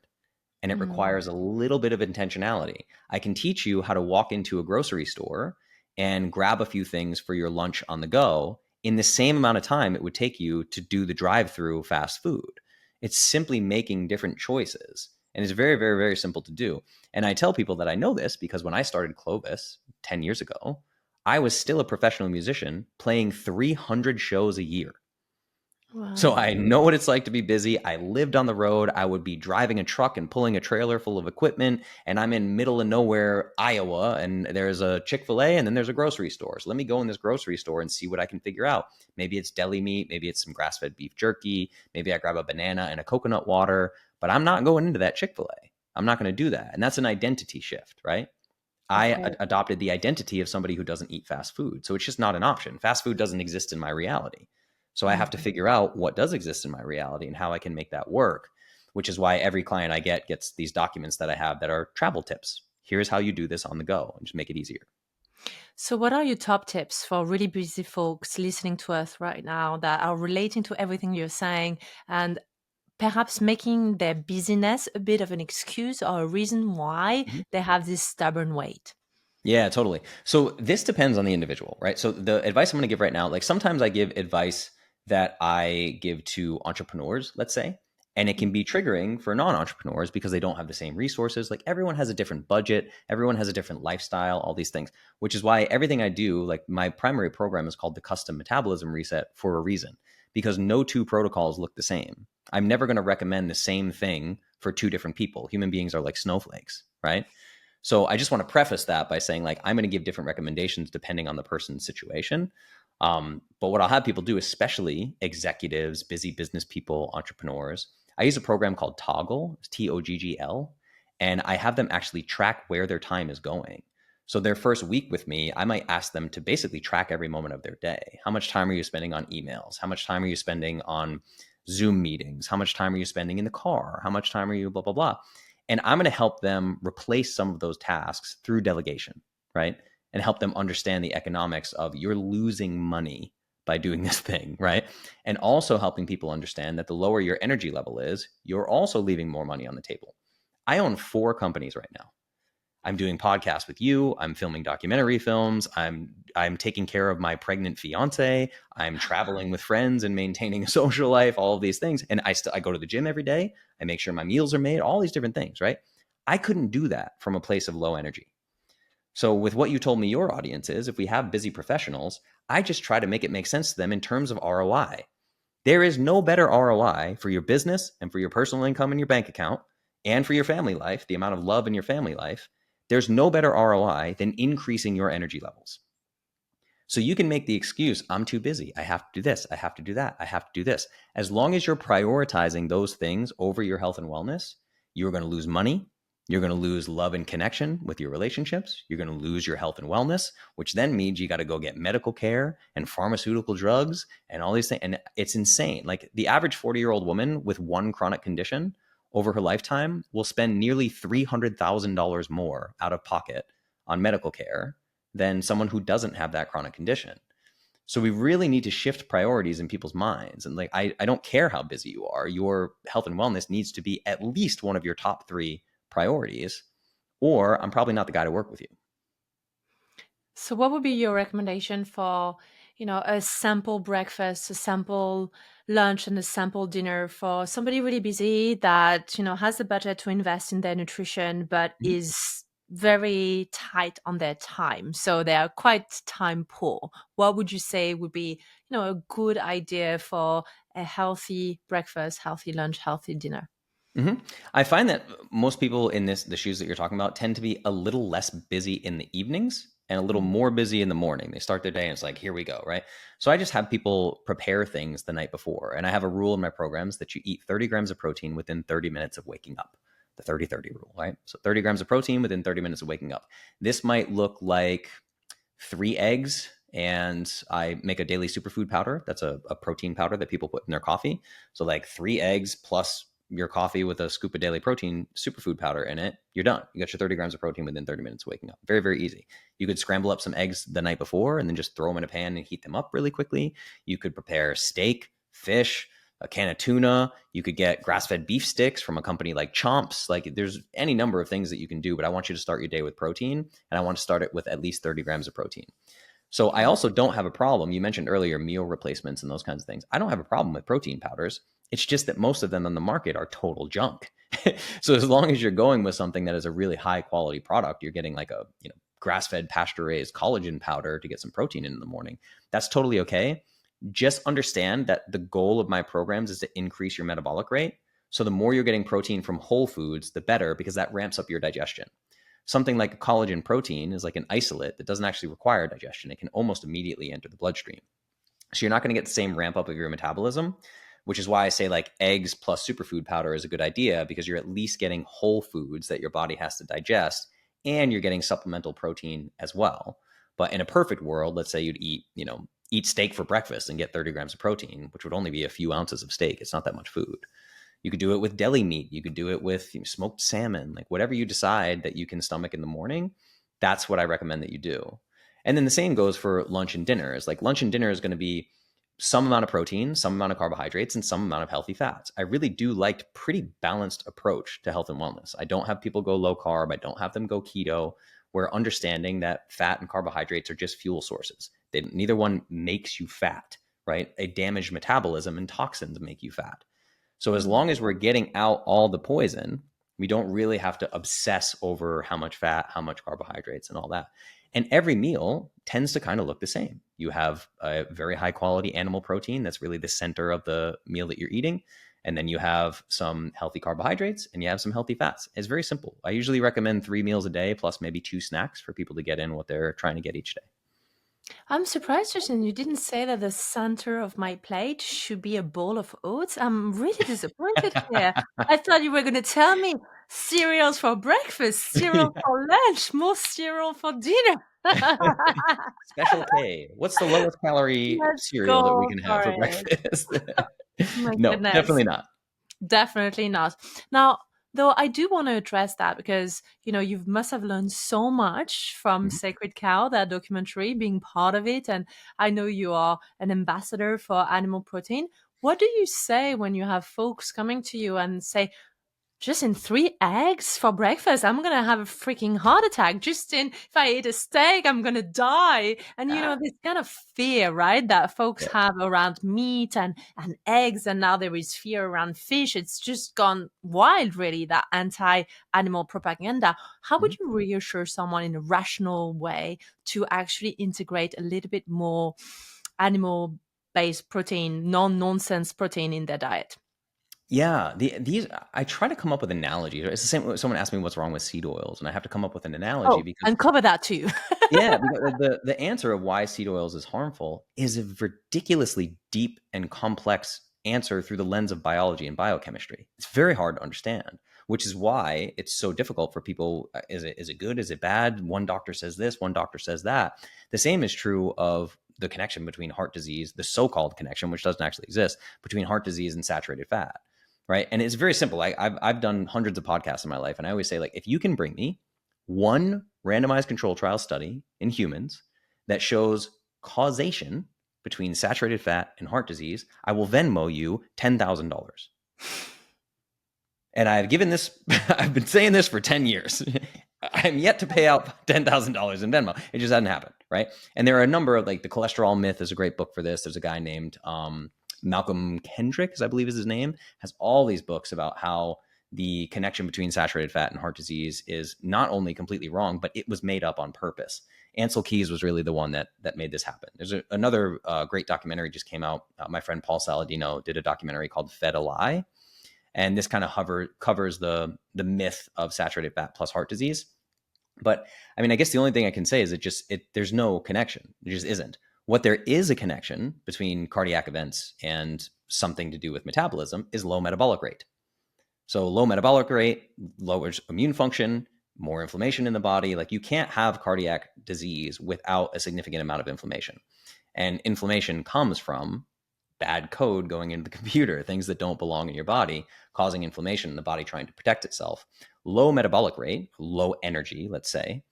And it Mm. requires a little bit of intentionality. I can teach you how to walk into a grocery store and grab a few things for your lunch on the go in the same amount of time it would take you to do the drive-through fast food. It's simply making different choices. And it's very, very, very simple to do. And I tell people that I know this because when I started Clovis 10 years ago, I was still a professional musician playing 300 shows a year. So Wow. I know what it's like to be busy. I lived on the road. I would be driving a truck and pulling a trailer full of equipment, and I'm in middle of nowhere, Iowa, and there's a Chick-fil-A and then there's a grocery store. So let me go in this grocery store and see what I can figure out. Maybe it's deli meat, maybe it's some grass-fed beef jerky, maybe I grab a banana and a coconut water, but I'm not going into that Chick-fil-A. I'm not going to do that. And that's an identity shift, right? Of I course. adopted the identity of somebody who doesn't eat fast food. So it's just not an option. Fast food doesn't exist in my reality. So I have to Mm. figure out what does exist in my reality and how I can make that work, which is why every client I get gets these documents that I have that are travel tips. Here's how you do this on the go and just make it easier. So, what are your top tips for really busy folks listening to us right now that are relating to everything you're saying and perhaps making their busyness a bit of an excuse or a reason why Mhm. they have this stubborn weight? Yeah, totally. So this depends on the individual, right? So the advice I'm going to give right now, like sometimes I give advice that I give to entrepreneurs, let's say, and it can be triggering for non-entrepreneurs because they don't have the same resources. Like everyone has a different budget, everyone has a different lifestyle, all these things, which is why everything I do, like my primary program is called the Custom Metabolism Reset for a reason, because no two protocols look the same. I'm never going to recommend the same thing for two different people. Human beings are like snowflakes, right? So I just want to preface that by saying, like, I'm going to give different recommendations depending on the person's situation. But what I'll have people do, especially executives, busy business people, entrepreneurs, I use a program called Toggle, it's Toggl, and I have them actually track where their time is going. So their first week with me, I might ask them to basically track every moment of their day. How much time are you spending on emails? How much time are you spending on Zoom meetings? How much time are you spending in the car? How much time are you blah, blah, blah? And I'm going to help them replace some of those tasks through delegation, right? And help them understand the economics of you're losing money by doing this thing, right? And also helping people understand that the lower your energy level is, you're also leaving more money on the table. I own 4 companies right now. I'm doing podcasts with you. I'm filming documentary films. I'm taking care of my pregnant fiance. I'm traveling with friends and maintaining a social life. All of these things, and I go to the gym every day. I make sure my meals are made. All these different things, right? I couldn't do that from a place of low energy. So with what you told me your audience is, if we have busy professionals, I just try to make it make sense to them in terms of ROI. There is no better ROI for your business and for your personal income in your bank account and for your family life, the amount of love in your family life. There's no better ROI than increasing your energy levels. So you can make the excuse, I'm too busy. I have to do this. I have to do that. I have to do this. As long as you're prioritizing those things over your health and wellness, you're going to lose money. You're going to lose love and connection with your relationships. You're going to lose your health and wellness, which then means you got to go get medical care and pharmaceutical drugs and all these things. And it's insane. Like the average 40-year-old woman with one chronic condition over her lifetime will spend nearly $300,000 more out of pocket on medical care than someone who doesn't have that chronic condition. So we really need to shift priorities in people's minds. And like, I don't care how busy you are, your health and wellness needs to be at least one of your top 3 priorities, or I'm probably not the guy to work with you. So, what would be your recommendation for, a sample breakfast, a sample lunch, and a sample dinner for somebody really busy that, has the budget to invest in their nutrition, but Mhm. is very tight on their time, so they are quite time poor. What would you say would be, a good idea for a healthy breakfast, healthy lunch, healthy dinner? hmm I find that most people in the shoes that you're talking about tend to be a little less busy in the evenings and a little Mm. more busy in the morning. They start their day and it's like, here we go, right? So I just have people prepare things the night before. And I have a rule in my programs that you eat 30 grams of protein within 30 minutes of waking up. The 30-30 rule, right? So 30 grams of protein within 30 minutes of waking up. This might look like 3 eggs, and I make a daily superfood powder. That's a protein powder that people put in their coffee. So like 3 eggs plus your coffee with a scoop of daily protein superfood powder in it, you're done. You got your 30 grams of protein within 30 minutes of waking up. Very, very easy. You could scramble up some eggs the night before and then just throw them in a pan and heat them up really quickly. You could prepare steak, fish, a can of tuna. You could get grass-fed beef sticks from a company like Chomps. Like there's any number of things that you can do, but I want you to start your day with protein, and I want to start it with at least 30 grams of protein. So I also don't have a problem. You mentioned earlier meal replacements and those kinds of things. I don't have a problem with protein powders. It's just that most of them on the market are total junk. So as long as you're going with something that is a really high quality product, you're getting like a grass-fed pasture raised collagen powder to get some protein in the morning. That's totally okay. Just understand that the goal of my programs is to increase your metabolic rate. So the more you're getting protein from whole foods, the better, because that ramps up your digestion. Something like a collagen protein is like an isolate that doesn't actually require digestion. It can almost immediately enter the bloodstream. So you're not going to get the same ramp up of your metabolism, which is why I say like eggs plus superfood powder is a good idea, because you're at least getting whole foods that your body has to digest, and you're getting supplemental protein as well. But in a perfect world, let's say you'd eat steak for breakfast and get 30 grams of protein, which would only be a few ounces of steak. It's not that much food. You could do it with deli meat. You could do it with smoked salmon, like whatever you decide that you can stomach in the morning. That's what I recommend that you do. And then the same goes for lunch and dinner. Is like lunch and dinner is going to be some amount of protein, some amount of carbohydrates, and some amount of healthy fats. I really do like pretty balanced approach to health and wellness. I don't have people go low carb. I don't have them go keto. We're understanding that fat and carbohydrates are just fuel sources. Neither one makes you fat, right? A damaged metabolism and toxins make you fat. So as long as we're getting out all the poison, we don't really have to obsess over how much fat, how much carbohydrates, and all that. And every meal tends to kind of look the same. You have a very high quality animal protein that's really the center of the meal that you're eating. And then you have some healthy carbohydrates and you have some healthy fats. It's very simple. I usually recommend 3 meals a day plus maybe 2 snacks for people to get in what they're trying to get each day. I'm surprised, Justin, you didn't say that the center of my plate should be a bowl of oats. I'm really disappointed here. I thought you were going to tell me cereals for breakfast, cereal for lunch, more cereal for dinner. Special K. What's the lowest calorie Let's cereal that we go can have for for it. breakfast? My No, goodness. definitely not. Definitely not. Now, though, I do want to address that because, you must have learned so much from Mhm. Sacred Cow, that documentary, being part of it. And I know you are an ambassador for animal protein. What do you say when you have folks coming to you and say, just in 3 eggs for breakfast, I'm gonna have a freaking heart attack. If I eat a steak, I'm gonna die. And this kind of fear, right, that folks Yeah. have around meat and eggs, and now there is fear around fish. It's just gone wild, really, that anti-animal propaganda. How would Mhm. you reassure someone in a rational way to actually integrate a little bit more animal-based protein, non-nonsense protein in their diet? Yeah, these I try to come up with analogies. It's the same when someone asks me what's wrong with seed oils, and I have to come up with an analogy Oh, because and cover that too. yeah, because the answer of why seed oils is harmful is a ridiculously deep and complex answer through the lens of biology and biochemistry. It's very hard to understand, which is why it's so difficult for people. Is it good? Is it bad? One doctor says this, one doctor says that. The same is true of the connection between heart disease, the so-called connection, which doesn't actually exist, between heart disease and saturated fat, right? And it's very simple. I've done hundreds of podcasts in my life, and I always say, like, if you can bring me one randomized control trial study in humans that shows causation between saturated fat and heart disease, I will Venmo you $10,000. And I've given this, I've been saying this for 10 years. I'm yet to pay out $10,000 in Venmo. It just hasn't happened, right? And there are a number of, like, The Cholesterol Myth is a great book for this. There's a guy named Malcolm Kendrick, as I believe is his name, has all these books about how the connection between saturated fat and heart disease is not only completely wrong, but it was made up on purpose. Ansel Keys was really the one that made this happen. There's another great documentary just came out. My friend Paul Saladino did a documentary called Fed a Lie. And this kind of covers the myth of saturated fat plus heart disease. But I mean, I guess the only thing I can say is there's no connection. There just isn't. What there is a connection between cardiac events and something to do with metabolism is low metabolic rate. So low metabolic rate lowers immune function, more inflammation in the body. Like you can't have cardiac disease without a significant amount of inflammation. And inflammation comes from bad code going into the computer, things that don't belong in your body, causing inflammation in the body trying to protect itself. Low metabolic rate, low energy, let's say,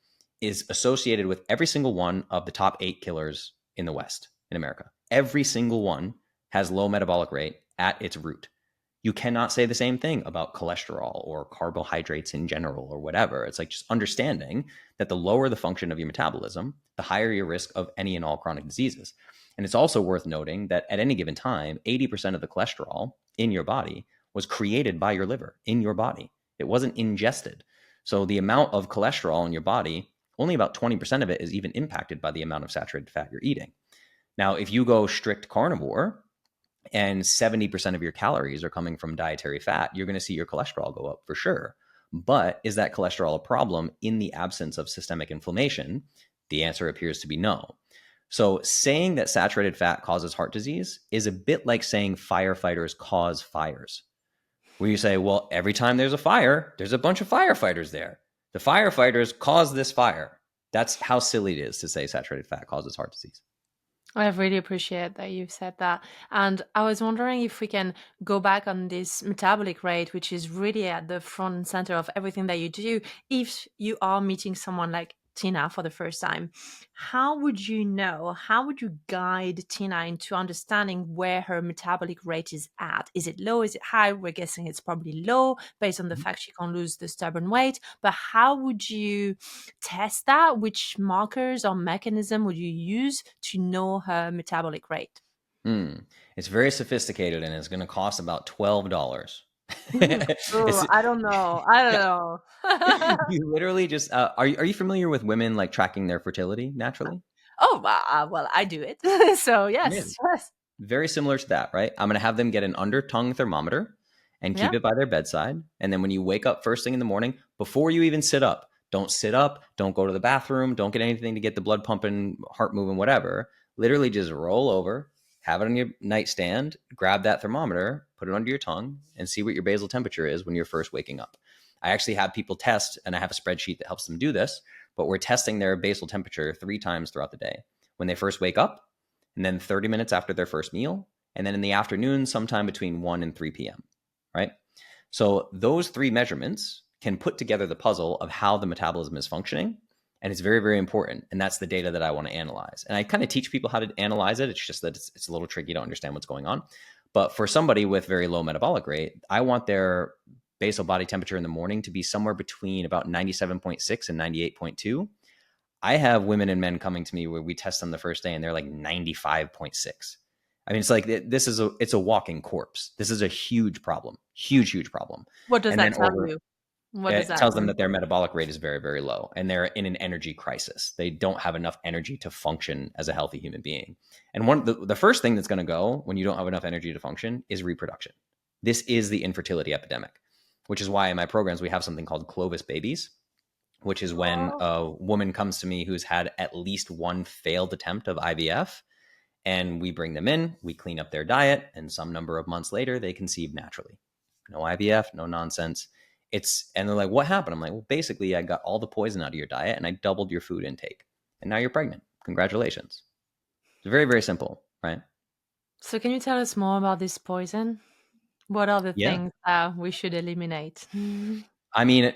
is associated with every single one of the top 8 killers in the West, in America. Every single one has low metabolic rate at its root. You cannot say the same thing about cholesterol or carbohydrates in general or whatever. It's like just understanding that the lower the function of your metabolism, the higher your risk of any and all chronic diseases. And it's also worth noting that at any given time, 80% of the cholesterol in your body was created by your liver in your body. It wasn't ingested. So the amount of cholesterol in your body, only about 20% of it is even impacted by the amount of saturated fat you're eating. Now, if you go strict carnivore, and 70% of your calories are coming from dietary fat, you're going to see your cholesterol go up for sure. But is that cholesterol a problem in the absence of systemic inflammation? The answer appears to be no. So saying that saturated fat causes heart disease is a bit like saying firefighters cause fires, where you say, well, every time there's a fire, there's a bunch of firefighters there. The firefighters cause this fire. That's how silly it is to say saturated fat causes heart disease. I really appreciate that you've said that. And I was wondering if we can go back on this metabolic rate, which is really at the front and center of everything that you do. If you are meeting someone like Tina for the first time, how would you know? How would you guide Tina into understanding where her metabolic rate is at? Is it low? Is it high? We're guessing it's probably low based on the fact she can't lose the stubborn weight. But how would you test that? Which markers or mechanism would you use to know her metabolic rate? It's very sophisticated and it's going to cost about $12. Oh, I don't know. I don't know. You literally just are you familiar with women like tracking their fertility naturally? Oh, well, I do it. So Yeah. yes, yes. Very similar to that, right? I'm going to have them get an under tongue thermometer and keep Yeah. it by their bedside. And then when you wake up first thing in the morning, before you even sit up, don't go to the bathroom, don't get anything to get the blood pumping, heart moving, whatever. Literally just roll over, have it on your nightstand, grab that thermometer, put it under your tongue, and see what your basal temperature is when you're first waking up. I actually have people test, and I have a spreadsheet that helps them do this, but we're testing their basal temperature 3 times throughout the day. When they first wake up, and then 30 minutes after their first meal, and then in the afternoon, sometime between 1 and 3 p.m., right? So those 3 measurements can put together the puzzle of how the metabolism is functioning. And it's very, very important. And that's the data that I want to analyze. And I kind of teach people how to analyze it. It's just that it's a little tricky to understand what's going on. But for somebody with very low metabolic rate, I want their basal body temperature in the morning to be somewhere between about 97.6 and 98.2. I have women and men coming to me where we test them the first day and they're like 95.6. I mean, it's like it's a walking corpse. This is a huge problem, huge problem. What does And that then tell you? What does it that tells them mean? that their metabolic rate is very, very low and they're in an energy crisis. They don't have enough energy to function as a healthy human being. And the first thing that's going to go when you don't have enough energy to function is reproduction. This is the infertility epidemic, which is why in my programs we have something called Clovis babies, which is when a woman comes to me who's had at least one failed attempt of IVF, and we bring them in, we clean up their diet, and some number of months later, they conceive naturally. No IVF, no nonsense. And they're like, what happened? I'm like, well, basically, I got all the poison out of your diet, and I doubled your food intake, and now you're pregnant. Congratulations. It's very, very simple, right? So can you tell us more about this poison? What are the Yeah. things that we should eliminate? I mean,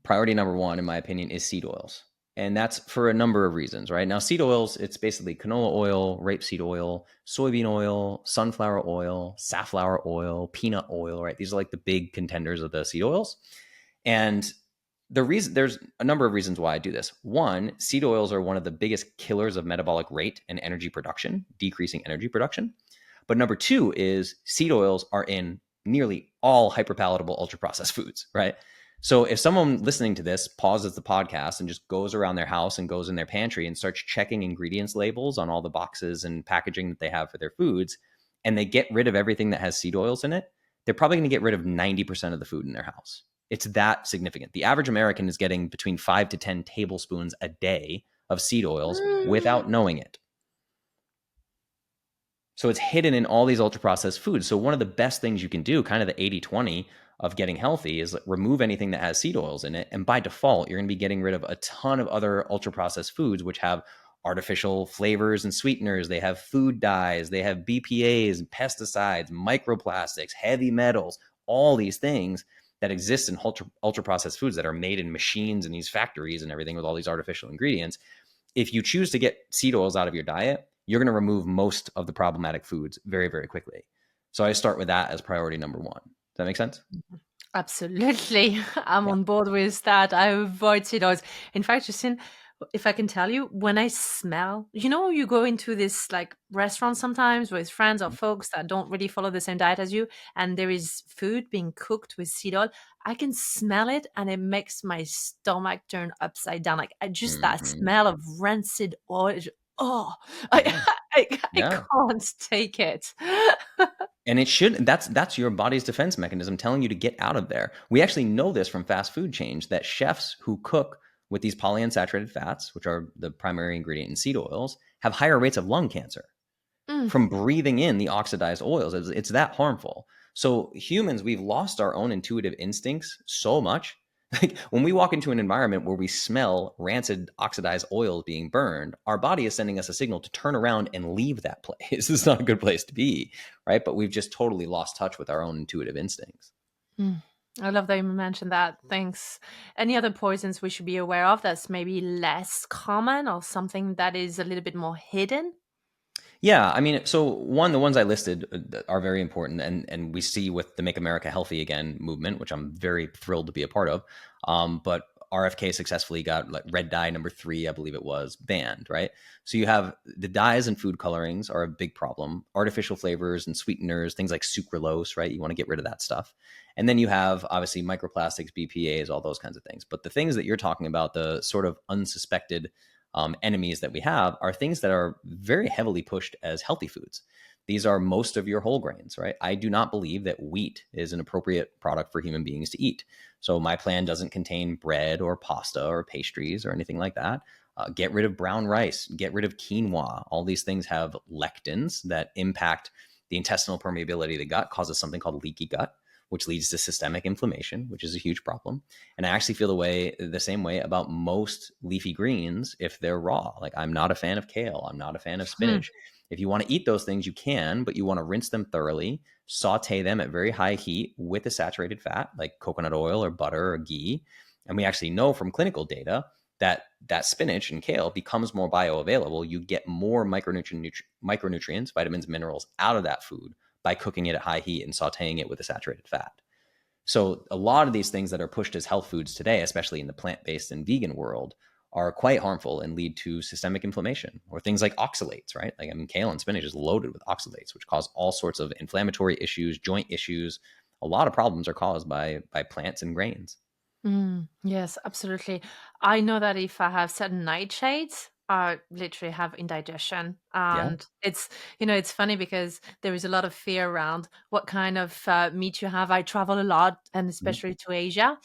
priority number one, in my opinion, is seed oils. And that's for a number of reasons, right? Now, seed oils, it's basically canola oil, rapeseed oil, soybean oil, sunflower oil, safflower oil, peanut oil, right? These are like the big contenders of the seed oils. And there's a number of reasons why I do this. One, seed oils are one of the biggest killers of metabolic rate and energy production, decreasing energy production. But number two is seed oils are in nearly all hyperpalatable ultra processed foods, right? So if someone listening to this pauses the podcast and just goes around their house and goes in their pantry and starts checking ingredients labels on all the boxes and packaging that they have for their foods, and they get rid of everything that has seed oils in it, they're probably going to get rid of 90% of the food in their house. It's that significant. The average American is getting between 5 to 10 tablespoons a day of seed oils without knowing it. So it's hidden in all these ultra processed foods. So one of the best things you can do, kind of the 80-20 of getting healthy, is remove anything that has seed oils in it. And by default, you're going to be getting rid of a ton of other ultra processed foods, which have artificial flavors and sweeteners. They have food dyes, they have BPAs, pesticides, microplastics, heavy metals, all these things that exist in ultra processed foods that are made in machines in these factories and everything with all these artificial ingredients. If you choose to get seed oils out of your diet, you're going to remove most of the problematic foods very, very quickly. So I start with that as priority number one. Does that make sense? Absolutely. I'm Yeah. on board with that. I avoid seed oils. In fact, Justin, if I can tell you, when I smell, you go into this like restaurant sometimes with friends or folks that don't really follow the same diet as you, and there is food being cooked with seed oil. I can smell it and it makes my stomach turn upside down. Like that smell of rancid oil. Oh, Yeah. I Yeah. can't take it. And it should, that's your body's defense mechanism telling you to get out of there. We actually know this from fast food chains that chefs who cook with these polyunsaturated fats, which are the primary ingredient in seed oils, have higher rates of lung cancer from breathing in the oxidized oils. It's that harmful. So humans, we've lost our own intuitive instincts so much. Like when we walk into an environment where we smell rancid oxidized oils being burned, our body is sending us a signal to turn around and leave that place. This is not a good place to be, right? But we've just totally lost touch with our own intuitive instincts. I love that you mentioned that. Thanks. Any other poisons we should be aware of that's maybe less common or something that is a little bit more hidden? Yeah, I mean, so the ones I listed are very important, and we see with the Make America Healthy Again movement, which I'm very thrilled to be a part of. But RFK successfully got like red dye number 3, I believe it was, banned, right? So you have the dyes and food colorings are a big problem. Artificial flavors and sweeteners, things like sucralose, right? You want to get rid of that stuff. And then you have obviously microplastics, BPAs, all those kinds of things. But the things that you're talking about, the sort of unsuspected enemies that we have, are things that are very heavily pushed as healthy foods. These are most of your whole grains, right? I do not believe that wheat is an appropriate product for human beings to eat. So my plan doesn't contain bread or pasta or pastries or anything like that. Get rid of brown rice, get rid of quinoa. All these things have lectins that impact the intestinal permeability of the gut, causes something called leaky gut, which leads to systemic inflammation, which is a huge problem. And I actually feel the same way about most leafy greens if they're raw. Like I'm not a fan of kale. I'm not a fan of spinach. If you want to eat those things, you can, but you want to rinse them thoroughly, saute them at very high heat with a saturated fat like coconut oil or butter or ghee. And we actually know from clinical data that spinach and kale becomes more bioavailable. You get more micronutrients, vitamins, minerals out of that food by cooking it at high heat and sauteing it with a saturated fat. So a lot of these things that are pushed as health foods today, especially in the plant-based and vegan world, are quite harmful and lead to systemic inflammation, or things like oxalates, right? Like, I mean, kale and spinach is loaded with oxalates, which cause all sorts of inflammatory issues, joint issues. A lot of problems are caused by plants and grains. Yes, absolutely. I know that if I have certain nightshades, I literally have indigestion. Yeah. And it's funny because there is a lot of fear around what kind of meat you have. I travel a lot, and Mhm. especially to Asia.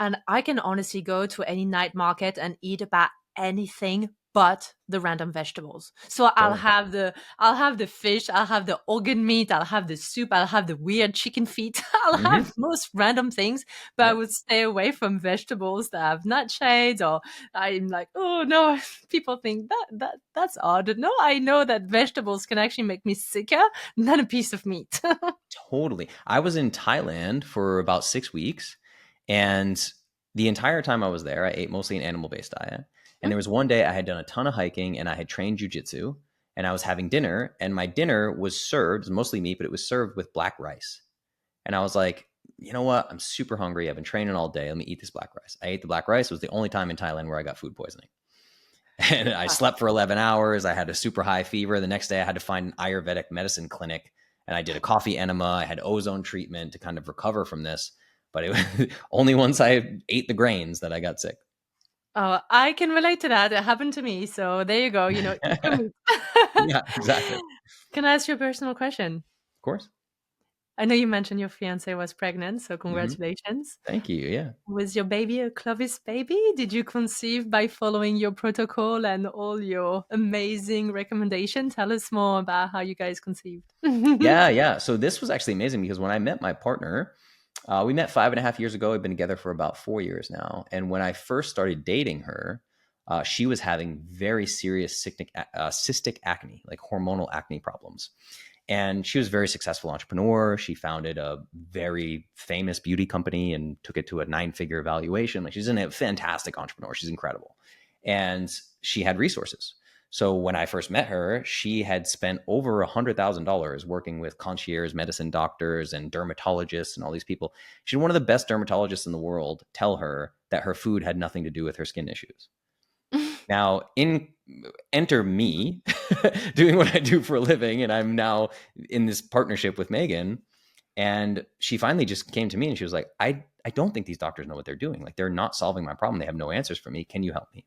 And I can honestly go to any night market and eat about anything but the random vegetables. So I'll Totally. have the fish, I'll have the organ meat, I'll have the soup, I'll have the weird chicken feet. I'll Hmm. have most random things, but I Yep. would stay away from vegetables that have nutshades, or I'm like, oh no, people think that's odd. No, I know that vegetables can actually make me sicker than a piece of meat. Totally. I was in Thailand for about 6 weeks, and the entire time I was there, I ate mostly an animal-based diet. And there was one day I had done a ton of hiking and I had trained jujitsu, and I was having dinner, and my dinner was served, it was mostly meat, but it was served with black rice. And I was like, you know what? I'm super hungry. I've been training all day. Let me eat this black rice. I ate the black rice. It was the only time in Thailand where I got food poisoning. And I slept for 11 hours. I had a super high fever. The next day I had to find an Ayurvedic medicine clinic And I did a coffee enema. I had ozone treatment to kind of recover from this. But it was only once I ate the grains that I got sick. Oh, I can relate to that. It happened to me. So there you go. Eat your meat. Yeah, exactly. Of Can I ask you a personal question? course. I know you mentioned your fiance was pregnant, so Hmm. congratulations. Thank you. Yeah. Was your baby a Clovis baby? Did you conceive by following your protocol and all your amazing recommendations? Tell us more about how you guys conceived. Yeah. Yeah. So this was actually amazing because when I met my partner, we met 5.5 years ago. We've been together for about 4 years now. And when I first started dating her, she was having very serious cystic acne, like hormonal acne problems. And she was a very successful entrepreneur. She founded a very famous beauty company and took it to a 9-figure valuation. Like she's a fantastic entrepreneur. She's incredible. And she had resources. So when I first met her, she had spent over $100,000 working with concierge medicine doctors and dermatologists and all these people. She had one of the best dermatologists in the world tell her that her food had nothing to do with her skin issues. Now, enter me doing what I do for a living, and I'm now in this partnership with Megan. And she finally just came to me and she was like, I don't think these doctors know what they're doing. Like they're not solving my problem. They have no answers for me. Can you help me?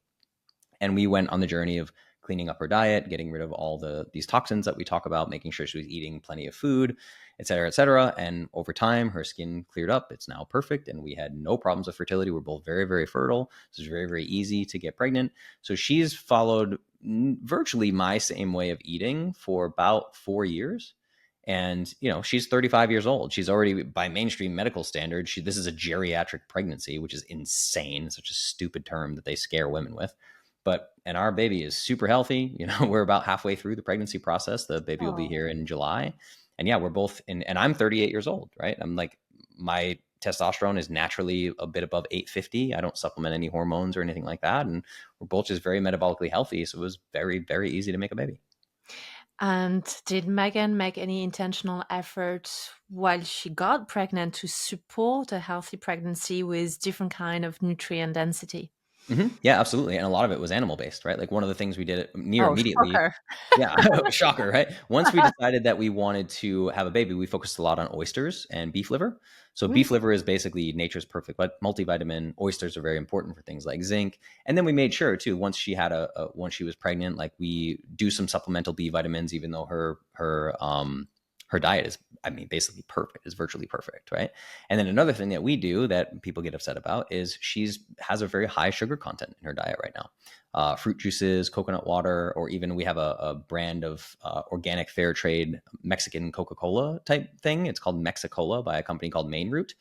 And we went on the journey of cleaning up her diet, getting rid of all these toxins that we talk about, making sure she was eating plenty of food, et cetera, et cetera. And over time, her skin cleared up. It's now perfect. And we had no problems with fertility. We're both very, very fertile. So it's very, very easy to get pregnant. So she's followed virtually my same way of eating for about 4 years. And, she's 35 years old. She's already, by mainstream medical standards, this is a geriatric pregnancy, which is insane. Such a stupid term that they scare women with. And our baby is super healthy. We're about halfway through the pregnancy process. The baby will be Oh. here in July. And yeah, we're both and I'm 38 years old, right? I'm like, my testosterone is naturally a bit above 850. I don't supplement any hormones or anything like that. And we're both just very metabolically healthy. So it was very, very easy to make a baby. And did Megan make any intentional effort while she got pregnant to support a healthy pregnancy with different kind of nutrient density? Yeah, absolutely. And a lot of it was animal based, right? Like one of the things we did near Oh, immediately. shocker. Yeah, shocker, right? Once we decided that we wanted to have a baby, we focused a lot on oysters and beef liver. So Mm. beef liver is basically nature's perfect multivitamin. Oysters are very important for things like zinc. And then we made sure too, once she had once she was pregnant, like we do some supplemental B vitamins, even though her diet is, I mean, basically perfect, is virtually perfect, right? And then another thing that we do that people get upset about is has a very high sugar content in her diet right now. Fruit juices, coconut water, or even we have a brand of organic fair trade Mexican Coca-Cola type thing. It's called Mexicola by a company called Main Root.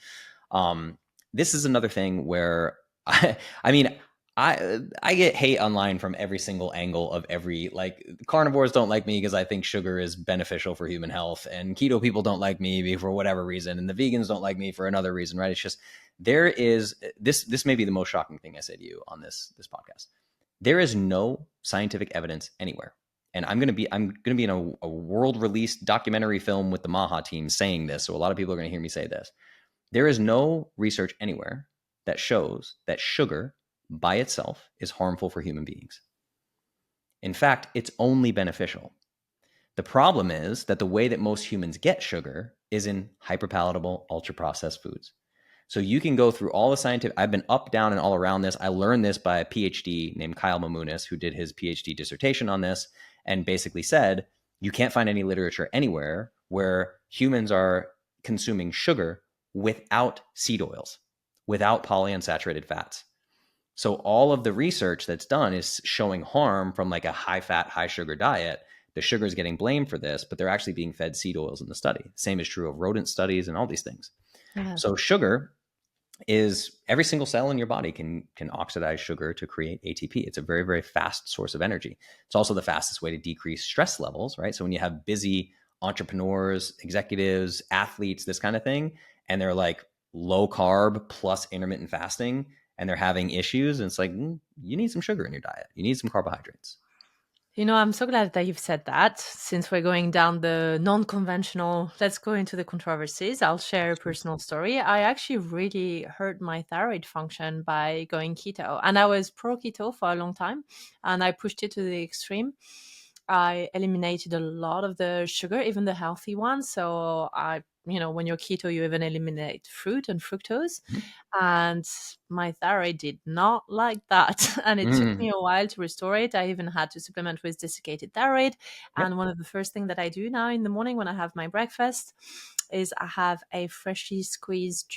This is another thing where I mean, I get hate online from every single angle of like carnivores don't like me because I think sugar is beneficial for human health, and keto people don't like me for whatever reason, and the vegans don't like me for another reason, right? It's just there is this may be the most shocking thing I say to you on this podcast. There is no scientific evidence anywhere. And I'm gonna be in a world released documentary film with the Maha team saying this. So a lot of people are gonna hear me say this. There is no research anywhere that shows that sugar by itself is harmful for human beings. In fact, it's only beneficial. The problem is that the way that most humans get sugar is in hyperpalatable, ultra processed foods. So you can go through all the scientific, I've been up, down, and all around this. I learned this by a PhD named Kyle Mamounis, who did his PhD dissertation on this and basically said, you can't find any literature anywhere where humans are consuming sugar without seed oils, without polyunsaturated fats. So all of the research that's done is showing harm from like a high fat, high sugar diet. The sugar is getting blamed for this, but they're actually being fed seed oils in the study. Same is true of rodent studies and all these things. Yes. So sugar is every single cell in your body can oxidize sugar to create ATP. It's a very, very fast source of energy. It's also the fastest way to decrease stress levels, right? So when you have busy entrepreneurs, executives, athletes, this kind of thing, and they're like low carb plus intermittent fasting, and they're having issues, and it's like, you need some sugar in your diet. You need some carbohydrates. I'm so glad that you've said that. Since we're going down the non-conventional, let's go into the controversies. I'll share a personal story. I actually really hurt my thyroid function by going keto. And I was pro keto for a long time and I pushed it to the extreme. I eliminated a lot of the sugar, even the healthy ones. So when you're keto, you even eliminate fruit and fructose. Mhm. And my thyroid did not like that. And it took Mm. me a while to restore it. I even had to supplement with desiccated thyroid. Yep. And one of the first things that I do now in the morning when I have my breakfast is I have a freshly squeezed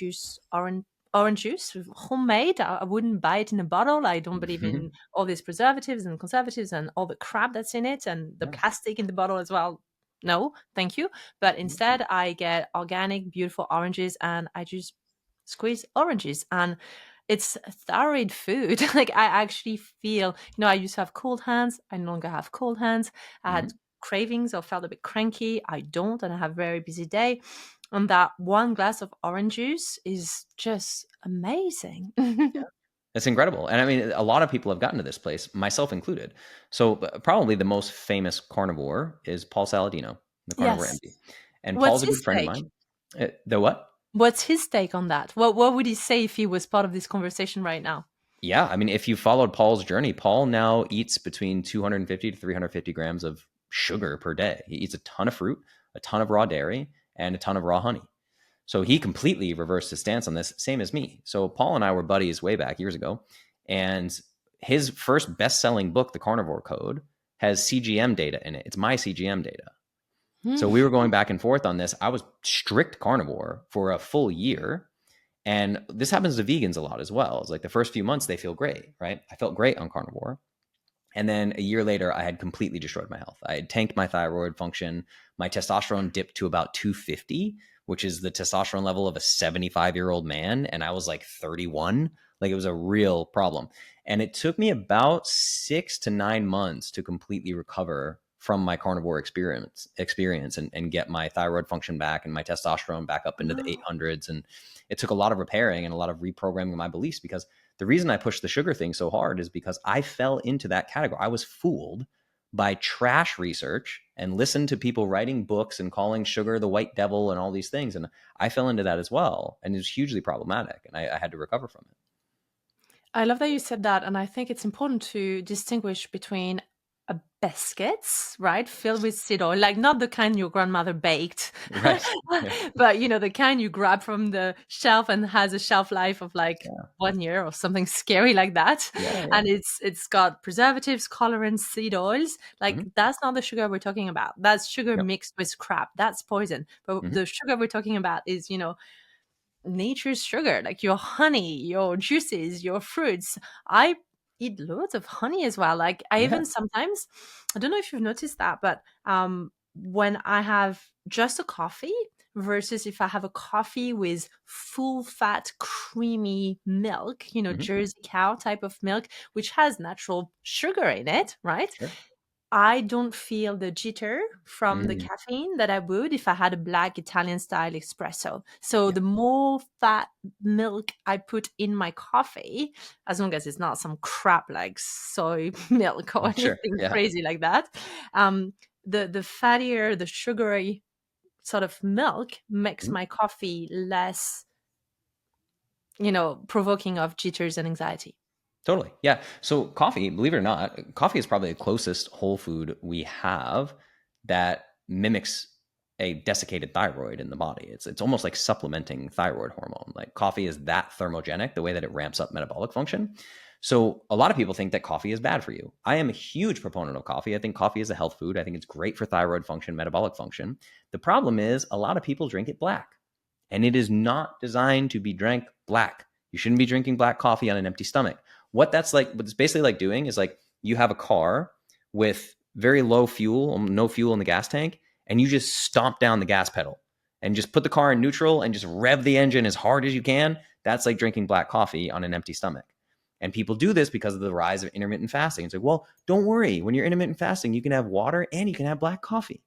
orange juice, homemade. I wouldn't buy it in a bottle. I don't believe in Mhm. all these preservatives and conservatives and all the crap that's in it and the Yeah. plastic in the bottle as well. No, thank you. But Mhm. instead, I get organic, beautiful oranges and I just squeeze oranges. And it's thyroid food. Like I actually feel, I used to have cold hands. I no longer have cold hands. I had Mhm. cravings or felt a bit cranky. I don't, and I have a very busy day. And that one glass of orange juice is just amazing. It's incredible. And I mean, a lot of people have gotten to this place, myself included. So probably the most famous carnivore is Paul Saladino, the carnivore Yes. MD. And What's Paul's a his good friend of take? mine. The what? What's his take on that? What would he say if he was part of this conversation right now? Yeah, I mean, if you followed Paul's journey, Paul now eats between 250 to 350 grams of sugar per day. He eats a ton of fruit, a ton of raw dairy, and a ton of raw honey. So he completely reversed his stance on this, same as me. So Paul and I were buddies way back years ago, and his first best-selling book, The Carnivore Code, has CGM data in it. It's my CGM data. So we were going back and forth on this. I was strict carnivore for a full year. And this happens to vegans a lot as well. It's like the first few months, they feel great, right? I felt great on carnivore. And then a year later, I had completely destroyed my health. I had tanked my thyroid function. My testosterone dipped to about 250, which is the testosterone level of a 75-year-old man. And I was like 31. Like it was a real problem. And it took me about 6 to 9 months to completely recover from my carnivore experience and get my thyroid function back and my testosterone back up into the Wow. 800s. And it took a lot of repairing and a lot of reprogramming my beliefs, because the reason I pushed the sugar thing so hard is because I fell into that category. I was fooled by trash research and listened to people writing books and calling sugar the white devil and all these things. And I fell into that as well. And it was hugely problematic. And I had to recover from it. I love that you said that, and I think it's important to distinguish between a biscuits, right, filled with seed oil, like not the kind your grandmother baked, Right. Yeah. but the kind you grab from the shelf and has a shelf life of like Yeah. 1 year or something scary like that, Yeah. Yeah. and it's got preservatives, colorants, seed oils. Like Mm-hmm. that's not the sugar we're talking about. That's sugar Yep. mixed with crap. That's poison. But Mm-hmm. the sugar we're talking about is nature's sugar, like your honey, your juices, your fruits. I eat loads of honey as well. Like I Yeah. even sometimes, I don't know if you've noticed that, but when I have just a coffee versus if I have a coffee with full fat, creamy milk, Mm-hmm. Jersey cow type of milk, which has natural sugar in it, right? Sure. I don't feel the jitter from the Mm. caffeine that I would if I had a black Italian style espresso. So Yeah. the more fat milk I put in my coffee, as long as it's not some crap like soy milk or Sure. anything Yeah. crazy like that, um, the fattier, the sugary sort of milk makes Mhm. my coffee less, provoking of jitters and anxiety. Totally. Yeah. So coffee, believe it or not, coffee is probably the closest whole food we have that mimics a desiccated thyroid in the body. It's almost like supplementing thyroid hormone. Like coffee is that thermogenic, the way that it ramps up metabolic function. So a lot of people think that coffee is bad for you. I am a huge proponent of coffee. I think coffee is a health food. I think it's great for thyroid function, metabolic function. The problem is a lot of people drink it black, and it is not designed to be drank black. You shouldn't be drinking black coffee on an empty stomach. What it's basically like doing is like you have a car with very low fuel, no fuel in the gas tank, and you just stomp down the gas pedal and just put the car in neutral and just rev the engine as hard as you can. That's like drinking black coffee on an empty stomach. And people do this because of the rise of intermittent fasting. It's like, well, don't worry. When you're intermittent fasting, you can have water and you can have black coffee.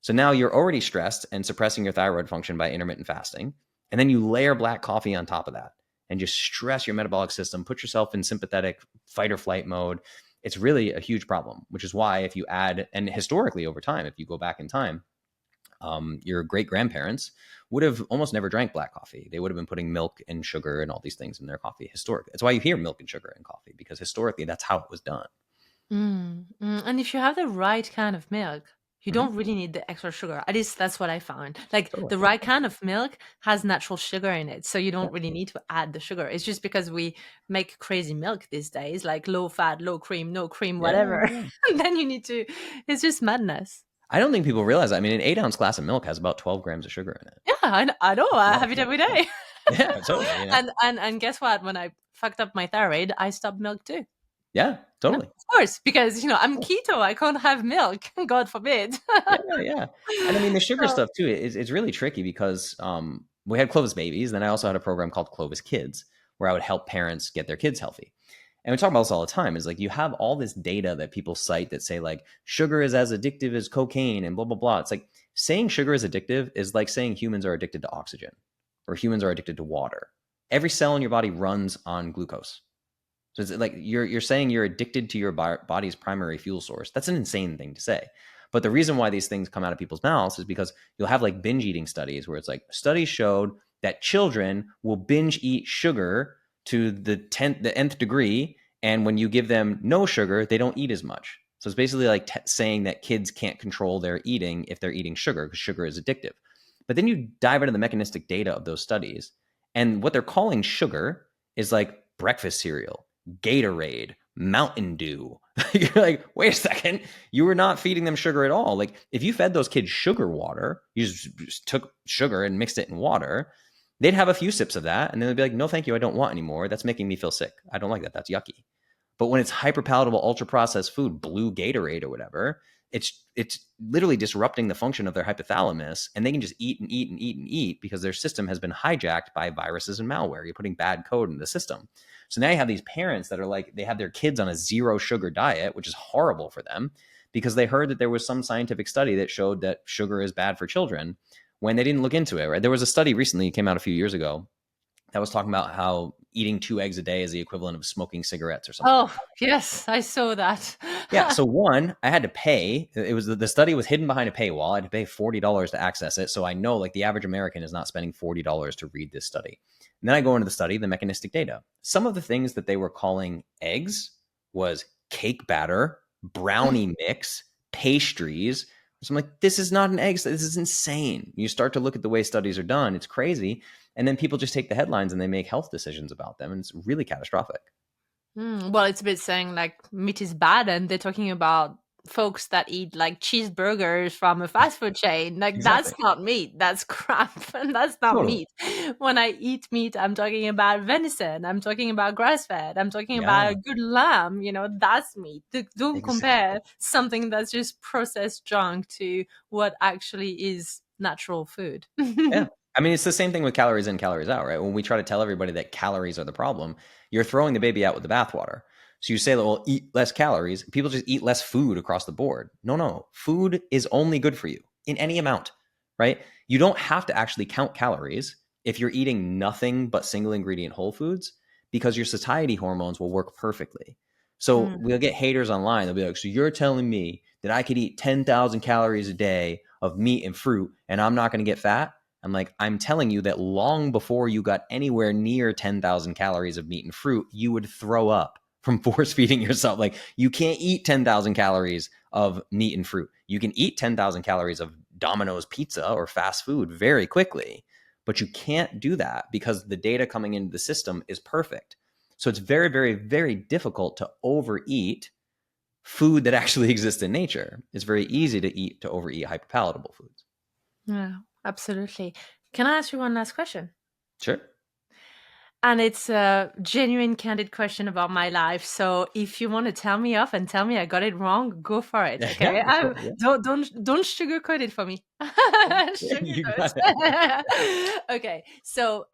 So now you're already stressed and suppressing your thyroid function by intermittent fasting. And then you layer black coffee on top of that and just stress your metabolic system, put yourself in sympathetic fight or flight mode. It's really a huge problem, which is why if you add, and historically over time, if you go back in time, your great grandparents would have almost never drank black coffee. They would have been putting milk and sugar and all these things in their coffee historically. That's why you hear milk and sugar in coffee, because historically that's how it was done. And if you have the right kind of milk, you Hmm. don't really need the extra sugar. At least that's what I found. Like Totally. the right kind of milk has natural sugar in it. So you Yeah. don't really need to add the sugar. It's just because we make crazy milk these days, like low fat, low cream, no cream, Yeah. whatever. Yeah. And then you need to, it's just madness. I don't think people realize that. I mean, an 8 ounce glass of milk has about 12 grams of sugar in it. Yeah, I know. It's a I lot of have it sugar. every day. Yeah, totally. You know? And guess what? When I fucked up my thyroid, I stopped milk too. Yeah, Yeah, totally. of course, because I'm Yeah. keto. I can't have milk. God forbid. Yeah, yeah. And I mean, the sugar So, stuff too is it's really tricky because we had Clovis babies. Then I also had a program called Clovis Kids where I would help parents get their kids healthy. And we talk about this all the time is like you have all this data that people cite that say like sugar is as addictive as cocaine and blah, blah, blah. It's like saying sugar is addictive is like saying humans are addicted to oxygen or humans are addicted to water. Every cell in your body runs on glucose. So it's like you're saying you're addicted to your body's primary fuel source. That's an insane thing to say. But the reason why these things come out of people's mouths is because you'll have like binge eating studies where it's like studies showed that children will binge eat sugar to the nth degree, and when you give them no sugar, they don't eat as much. So it's basically like saying that kids can't control their eating if they're eating sugar because sugar is addictive. But then you dive into the mechanistic data of those studies, and what they're calling sugar is like breakfast cereal, Gatorade, Mountain Dew. You're like, wait a second, you were not feeding them sugar at all. Like, if you fed those kids sugar water, you just took sugar and mixed it in water, they'd have a few sips of that, and then they'd be like, no, thank you, I don't want anymore. That's making me feel sick. I don't like that. That's yucky. But when it's hyper palatable, ultra processed food, blue Gatorade or whatever, it's literally disrupting the function of their hypothalamus, and they can just eat and eat and eat and eat because their system has been hijacked by viruses and malware. You're putting bad code in the system. So now you have these parents that are like, they have their kids on a zero sugar diet, which is horrible for them because they heard that there was some scientific study that showed that sugar is bad for children when they didn't look into it, right? There was a study recently, came out a few years ago, that was talking about how eating 2 eggs a day is the equivalent of smoking cigarettes or something like oh that. yes, I saw that. Yeah. So one, I had to pay. It was the study was hidden behind a paywall. I had to pay $40 to access it. So I know like the average American is not spending $40 to read this study. And then I go into the study, the mechanistic data. Some of the things that they were calling eggs was cake batter, brownie mix, pastries. So I'm like, this is not an egg. This is insane. You start to look at the way studies are done. It's crazy. And then people just take the headlines and they make health decisions about them. And it's really catastrophic. Well, it's a bit saying like meat is bad, and they're talking about folks that eat like cheeseburgers from a fast food chain. Like that's Exactly. not meat. That's crap, and that's not Totally. meat. When I eat meat, I'm talking about venison. I'm talking about grass fed. I'm talking about Yeah, a good lamb. That's meat. Don't compare exactly. something that's just processed junk to what actually is natural food. Yeah. I mean, it's the same thing with calories in, calories out, right? When we try to tell everybody that calories are the problem, you're throwing the baby out with the bathwater. So you say, well, eat less calories. People just eat less food across the board. No, no. Food is only good for you in any amount, right? You don't have to actually count calories if you're eating nothing but single ingredient whole foods because your satiety hormones will work perfectly. So Mm. we'll get haters online. They'll be like, so you're telling me that I could eat 10,000 calories a day of meat and fruit and I'm not going to get fat? I'm like, I'm telling you that long before you got anywhere near 10,000 calories of meat and fruit, you would throw up from force feeding yourself. Like, you can't eat 10,000 calories of meat and fruit. You can eat 10,000 calories of Domino's pizza or fast food very quickly, but you can't do that because the data coming into the system is perfect. So it's very, very, very difficult to overeat food that actually exists in nature. It's very easy to overeat hyperpalatable foods. Yeah, absolutely. Can I ask you one last question? Sure. And it's a genuine, candid question about my life. So if you want to tell me off and tell me I got it wrong, go for it. Yeah, Okay. let's go. Yeah. Don't sugarcoat it for me. You got it. Sugarcoat. Okay. So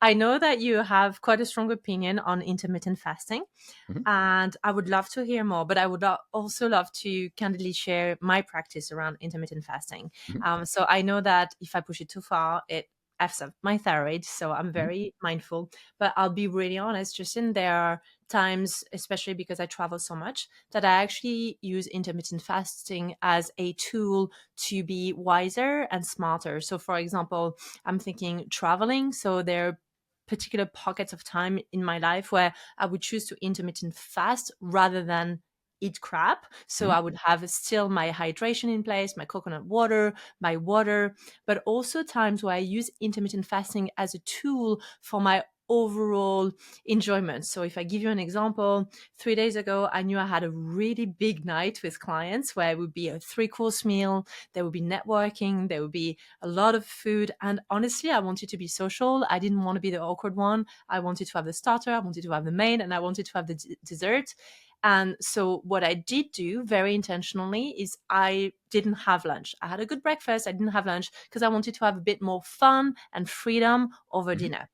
I know that you have quite a strong opinion on intermittent fasting, Mhm, and I would love to hear more. But I would also love to candidly share my practice around intermittent fasting. mhm, So I know that if I push it too far, it F's up my thyroid. So I'm mhm, very mindful. But I'll be really honest, Justin, there are times, especially because I travel so much, that I actually use intermittent fasting as a tool to be wiser and smarter. So, for example, I'm thinking traveling. So there are particular pockets of time in my life where I would choose to intermittent fast rather than eat crap. So Mhm. I would have still my hydration in place, my coconut water, my water, but also times where I use intermittent fasting as a tool for my overall enjoyment. So if I give you an example, 3 days ago, I knew I had a really big night with clients where it would be a 3-course meal. There would be networking. There would be a lot of food. And honestly, I wanted to be social. I didn't want to be the awkward one. I wanted to have the starter. I wanted to have the main, and I wanted to have the dessert. And so what I did do very intentionally is I didn't have lunch. I had a good breakfast. I didn't have lunch because I wanted to have a bit more fun and freedom over Mhm. dinner.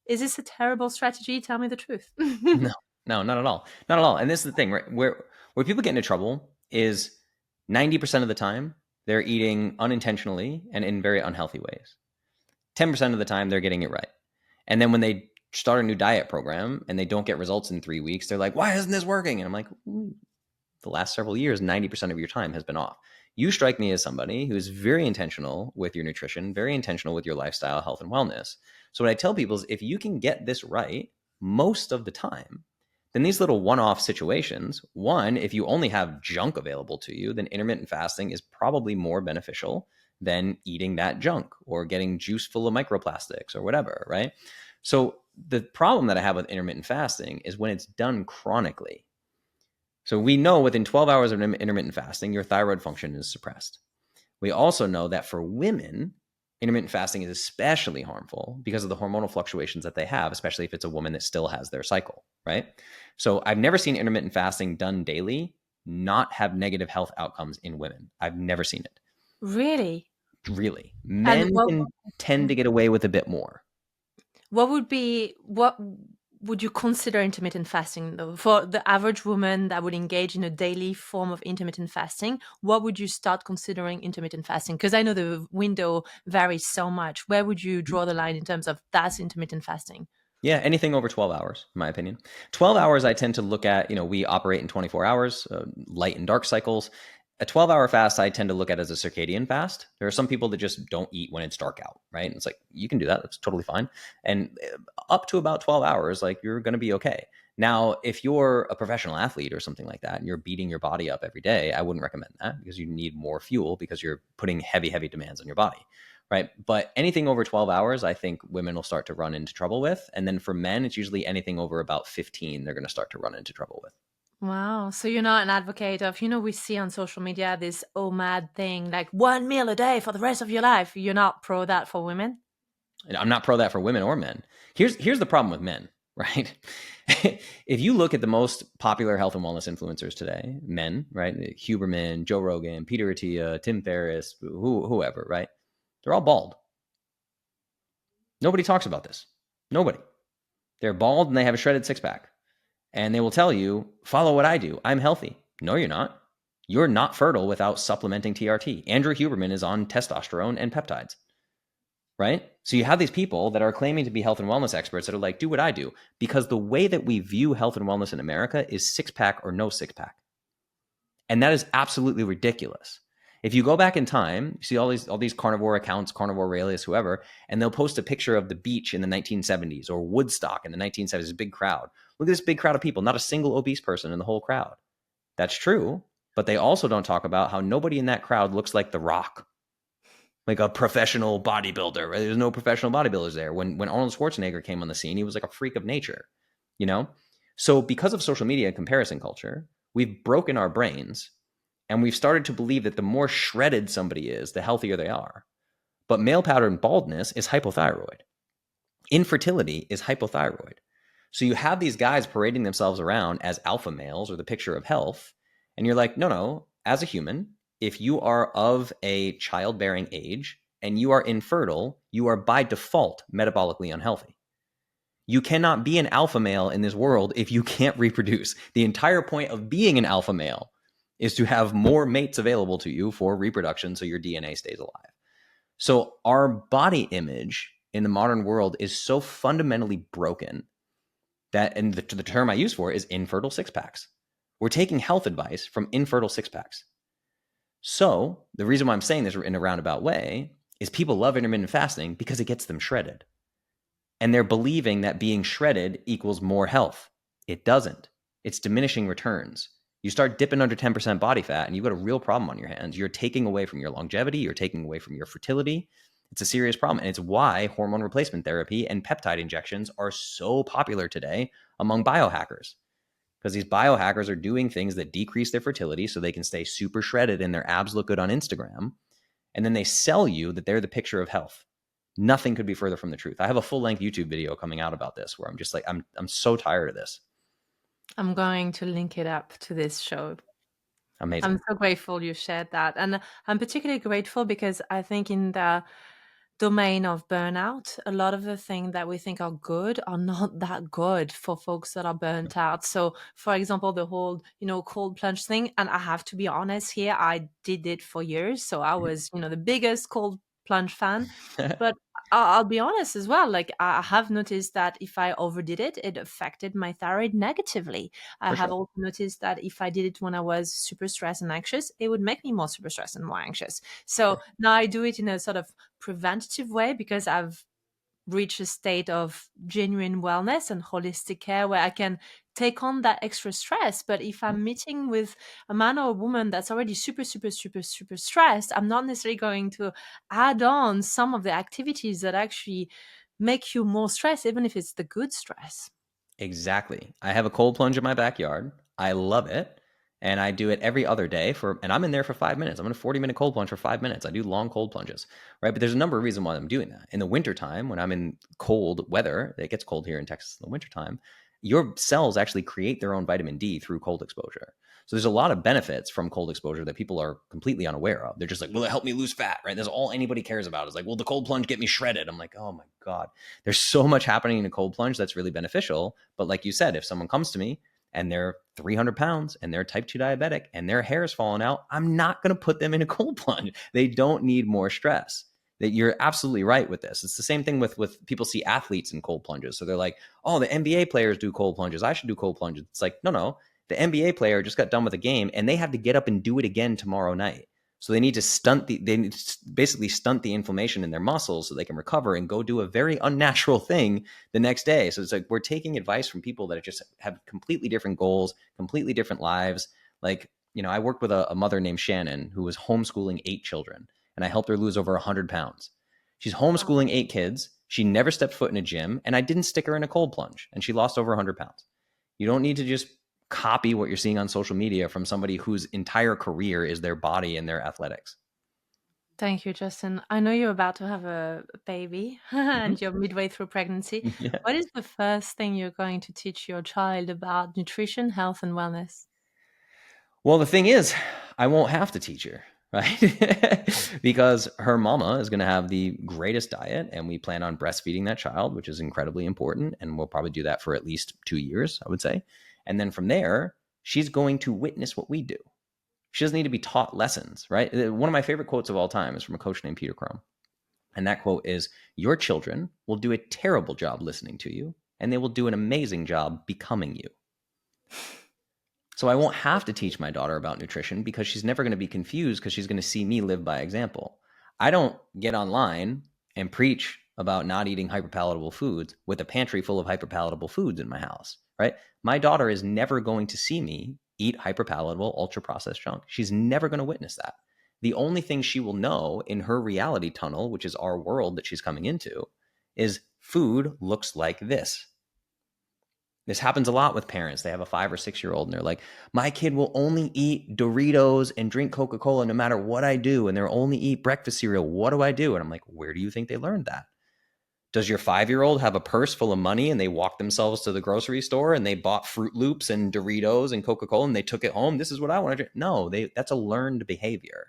Is this a terrible strategy? Tell me the truth. No, no, not at all. Not at all. And this is the thing, right? Where people get into trouble is 90% of the time they're eating unintentionally and in very unhealthy ways. 10% of the time they're getting it right. And then when they start a new diet program and they don't get results in 3 weeks, they're like, why isn't this working? And I'm like, the last several years, 90% of your time has been off. You strike me as somebody who is very intentional with your nutrition, very intentional with your lifestyle, health, and wellness. So what I tell people is if you can get this right most of the time, then these little one-off situations, one, if you only have junk available to you, then intermittent fasting is probably more beneficial than eating that junk or getting juice full of microplastics or whatever, right? So the problem that I have with intermittent fasting is when it's done chronically. So we know within 12 hours of intermittent fasting, your thyroid function is suppressed. We also know that for women, intermittent fasting is especially harmful because of the hormonal fluctuations that they have, especially if it's a woman that still has their cycle, right? So I've never seen intermittent fasting done daily not have negative health outcomes in women. I've never seen it. Really? Really. And Men can tend to get away with a bit more. what would you consider intermittent fasting though? For the average woman that would engage in a daily form of intermittent fasting, what would you start considering intermittent fasting? Because I know the window varies so much. Where would you draw the line in terms of that's intermittent fasting? Yeah, anything over 12 hours, in my opinion. 12 hours, I tend to look at, we operate in 24 hours, light and dark cycles. A 12-hour fast, I tend to look at as a circadian fast. There are some people that just don't eat when it's dark out, right? And it's like, you can do that. That's totally fine. And up to about 12 hours, like you're going to be okay. Now, if you're a professional athlete or something like that, and you're beating your body up every day, I wouldn't recommend that because you need more fuel because you're putting heavy, heavy demands on your body. Right. But anything over 12 hours, I think women will start to run into trouble with. And then for men, it's usually anything over about 15, they're going to start to run into trouble with. Wow. So you're not an advocate of, we see on social media this OMAD thing, like 1 meal a day for the rest of your life. You're not pro that for women? And I'm not pro that for women or men. Here's the problem with men, right? If you look at the most popular health and wellness influencers today, men, right? Huberman, Joe Rogan, Peter Attia, Tim Ferriss, whoever, right? They're all bald. Nobody talks about this. Nobody. They're bald and they have a shredded six pack. And they will tell you, follow what I do. I'm healthy. No, you're not. You're not fertile without supplementing TRT. Andrew Huberman is on testosterone and peptides, right? So you have these people that are claiming to be health and wellness experts that are like, do what I do. Because the way that we view health and wellness in America is six pack or no six pack. And that is absolutely ridiculous. If you go back in time, you see all these carnivore accounts, Carnivore Aurelius, whoever, and they'll post a picture of the beach in the 1970s or Woodstock in the 1970s, a big crowd. Look at this big crowd of people, not a single obese person in the whole crowd. That's true, but they also don't talk about how nobody in that crowd looks like The Rock, like a professional bodybuilder. Right? There's no professional bodybuilders there. When Arnold Schwarzenegger came on the scene, he was like a freak of nature, you know? So because of social media and comparison culture, we've broken our brains and we've started to believe that the more shredded somebody is, the healthier they are. But male pattern baldness is hypothyroid. Infertility is hypothyroid. So you have these guys parading themselves around as alpha males or the picture of health. And you're like, no, as a human, if you are of a childbearing age and you are infertile, you are by default metabolically unhealthy. You cannot be an alpha male in this world if you can't reproduce. The entire point of being an alpha male is to have more mates available to you for reproduction so your DNA stays alive. So our body image in the modern world is so fundamentally broken that, and the term I use for it is infertile six packs. We're taking health advice from infertile six packs. So the reason why I'm saying this in a roundabout way is people love intermittent fasting because it gets them shredded. And they're believing that being shredded equals more health. It doesn't. It's diminishing returns. You start dipping under 10% body fat and you've got a real problem on your hands. You're taking away from your longevity. You're taking away from your fertility. It's a serious problem. And it's why hormone replacement therapy and peptide injections are so popular today among biohackers, because these biohackers are doing things that decrease their fertility so they can stay super shredded and their abs look good on Instagram. And then they sell you that they're the picture of health. Nothing could be further from the truth. I have a full-length YouTube video coming out about this where I'm just like, I'm so tired of this. I'm going to link it up to this show. Amazing. I'm so grateful you shared that. And I'm particularly grateful because I think in the domain of burnout, a lot of the things that we think are good are not that good for folks that are burnt out. So, for example, the whole, cold plunge thing, and I have to be honest here, I did it for years. So I was, the biggest cold plunge fan. But I'll be honest as well. Like I have noticed that if I overdid it, it affected my thyroid negatively. I For have sure. also noticed that if I did it when I was super stressed and anxious, it would make me more super stressed and more anxious. So Sure. now I do it in a sort of preventative way because I've reached a state of genuine wellness and holistic care where I can take on that extra stress. But if I'm meeting with a man or a woman that's already super, super, super, super stressed, I'm not necessarily going to add on some of the activities that actually make you more stressed, even if it's the good stress. Exactly. I have a cold plunge in my backyard. I love it. And I do it every other day and I'm in there for 5 minutes. I'm in a 40-minute cold plunge for 5 minutes. I do long cold plunges, right? But there's a number of reasons why I'm doing that. In the wintertime, when I'm in cold weather, it gets cold here in Texas in the wintertime, your cells actually create their own vitamin D through cold exposure. So there's a lot of benefits from cold exposure that people are completely unaware of. They're just like, will it help me lose fat, right? That's all anybody cares about is like, will the cold plunge get me shredded? I'm like, oh my God. There's so much happening in a cold plunge that's really beneficial. But like you said, if someone comes to me and they're 300 pounds and they're type 2 diabetic and their hair is falling out, I'm not going to put them in a cold plunge. They don't need more stress. That you're absolutely right with this. It's the same thing with people see athletes in cold plunges. So they're like, oh, the NBA players do cold plunges. I should do cold plunges. It's like, no. The NBA player just got done with a game and they have to get up and do it again tomorrow night. So they need to basically stunt the inflammation in their muscles so they can recover and go do a very unnatural thing the next day. So it's like we're taking advice from people that just have completely different goals, completely different lives. Like, I worked with a mother named Shannon who was homeschooling 8 children, and I helped her lose over 100 pounds. She's Wow. homeschooling 8 kids. She never stepped foot in a gym, and I didn't stick her in a cold plunge, and she lost over 100 pounds. You don't need to just copy what you're seeing on social media from somebody whose entire career is their body and their athletics. Thank you, Justin. I know you're about to have a baby Mm-hmm. and you're midway through pregnancy. Yeah. What is the first thing you're going to teach your child about nutrition, health, and wellness? Well, the thing is, I won't have to teach her, right? Because her mama is going to have the greatest diet, and we plan on breastfeeding that child, which is incredibly important. And we'll probably do that for at least 2 years, I would say. And then from there, she's going to witness what we do. She doesn't need to be taught lessons, right? One of my favorite quotes of all time is from a coach named Peter Crum. And that quote is, your children will do a terrible job listening to you, and they will do an amazing job becoming you. So I won't have to teach my daughter about nutrition because she's never going to be confused because she's going to see me live by example. I don't get online and preach about not eating hyperpalatable foods with a pantry full of hyperpalatable foods in my house, right? My daughter is never going to see me eat hyperpalatable, ultra processed junk. She's never going to witness that. The only thing she will know in her reality tunnel, which is our world that she's coming into, is food looks like this. This happens a lot with parents. They have a 5 or 6-year-old and they're like, my kid will only eat Doritos and drink Coca-Cola no matter what I do. And they'll only eat breakfast cereal. What do I do? And I'm like, where do you think they learned that? Does your 5-year-old have a purse full of money and they walked themselves to the grocery store and they bought Fruit Loops and Doritos and Coca-Cola and they took it home? This is what I want to do. No, that's a learned behavior.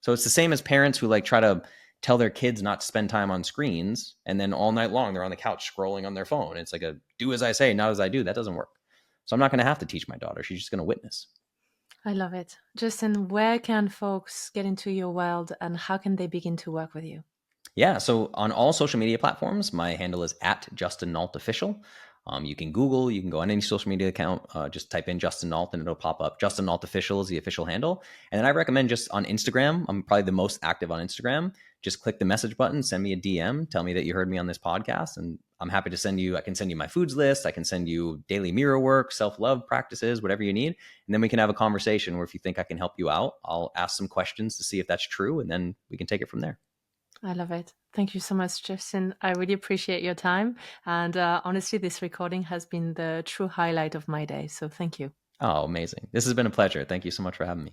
So it's the same as parents who like try to tell their kids not to spend time on screens, and then all night long they're on the couch scrolling on their phone. It's like a do as I say, not as I do. That doesn't work. So I'm not going to have to teach my daughter. She's just going to witness. I love it. Justin, where can folks get into your world and how can they begin to work with you? Yeah. So on all social media platforms, my handle is at Justin Nault Official. You can Google, you can go on any social media account, just type in Justin Nault and it'll pop up. Justin Nault Official is the official handle. And then I recommend just on Instagram, I'm probably the most active on Instagram. Just click the message button, send me a DM, tell me that you heard me on this podcast, and I'm happy to send you, I can send you my foods list. I can send you daily mirror work, self-love practices, whatever you need. And then we can have a conversation where if you think I can help you out, I'll ask some questions to see if that's true. And then we can take it from there. I love it. Thank you so much, Justin. I really appreciate your time. And honestly, this recording has been the true highlight of my day. So thank you. Oh, amazing. This has been a pleasure. Thank you so much for having me.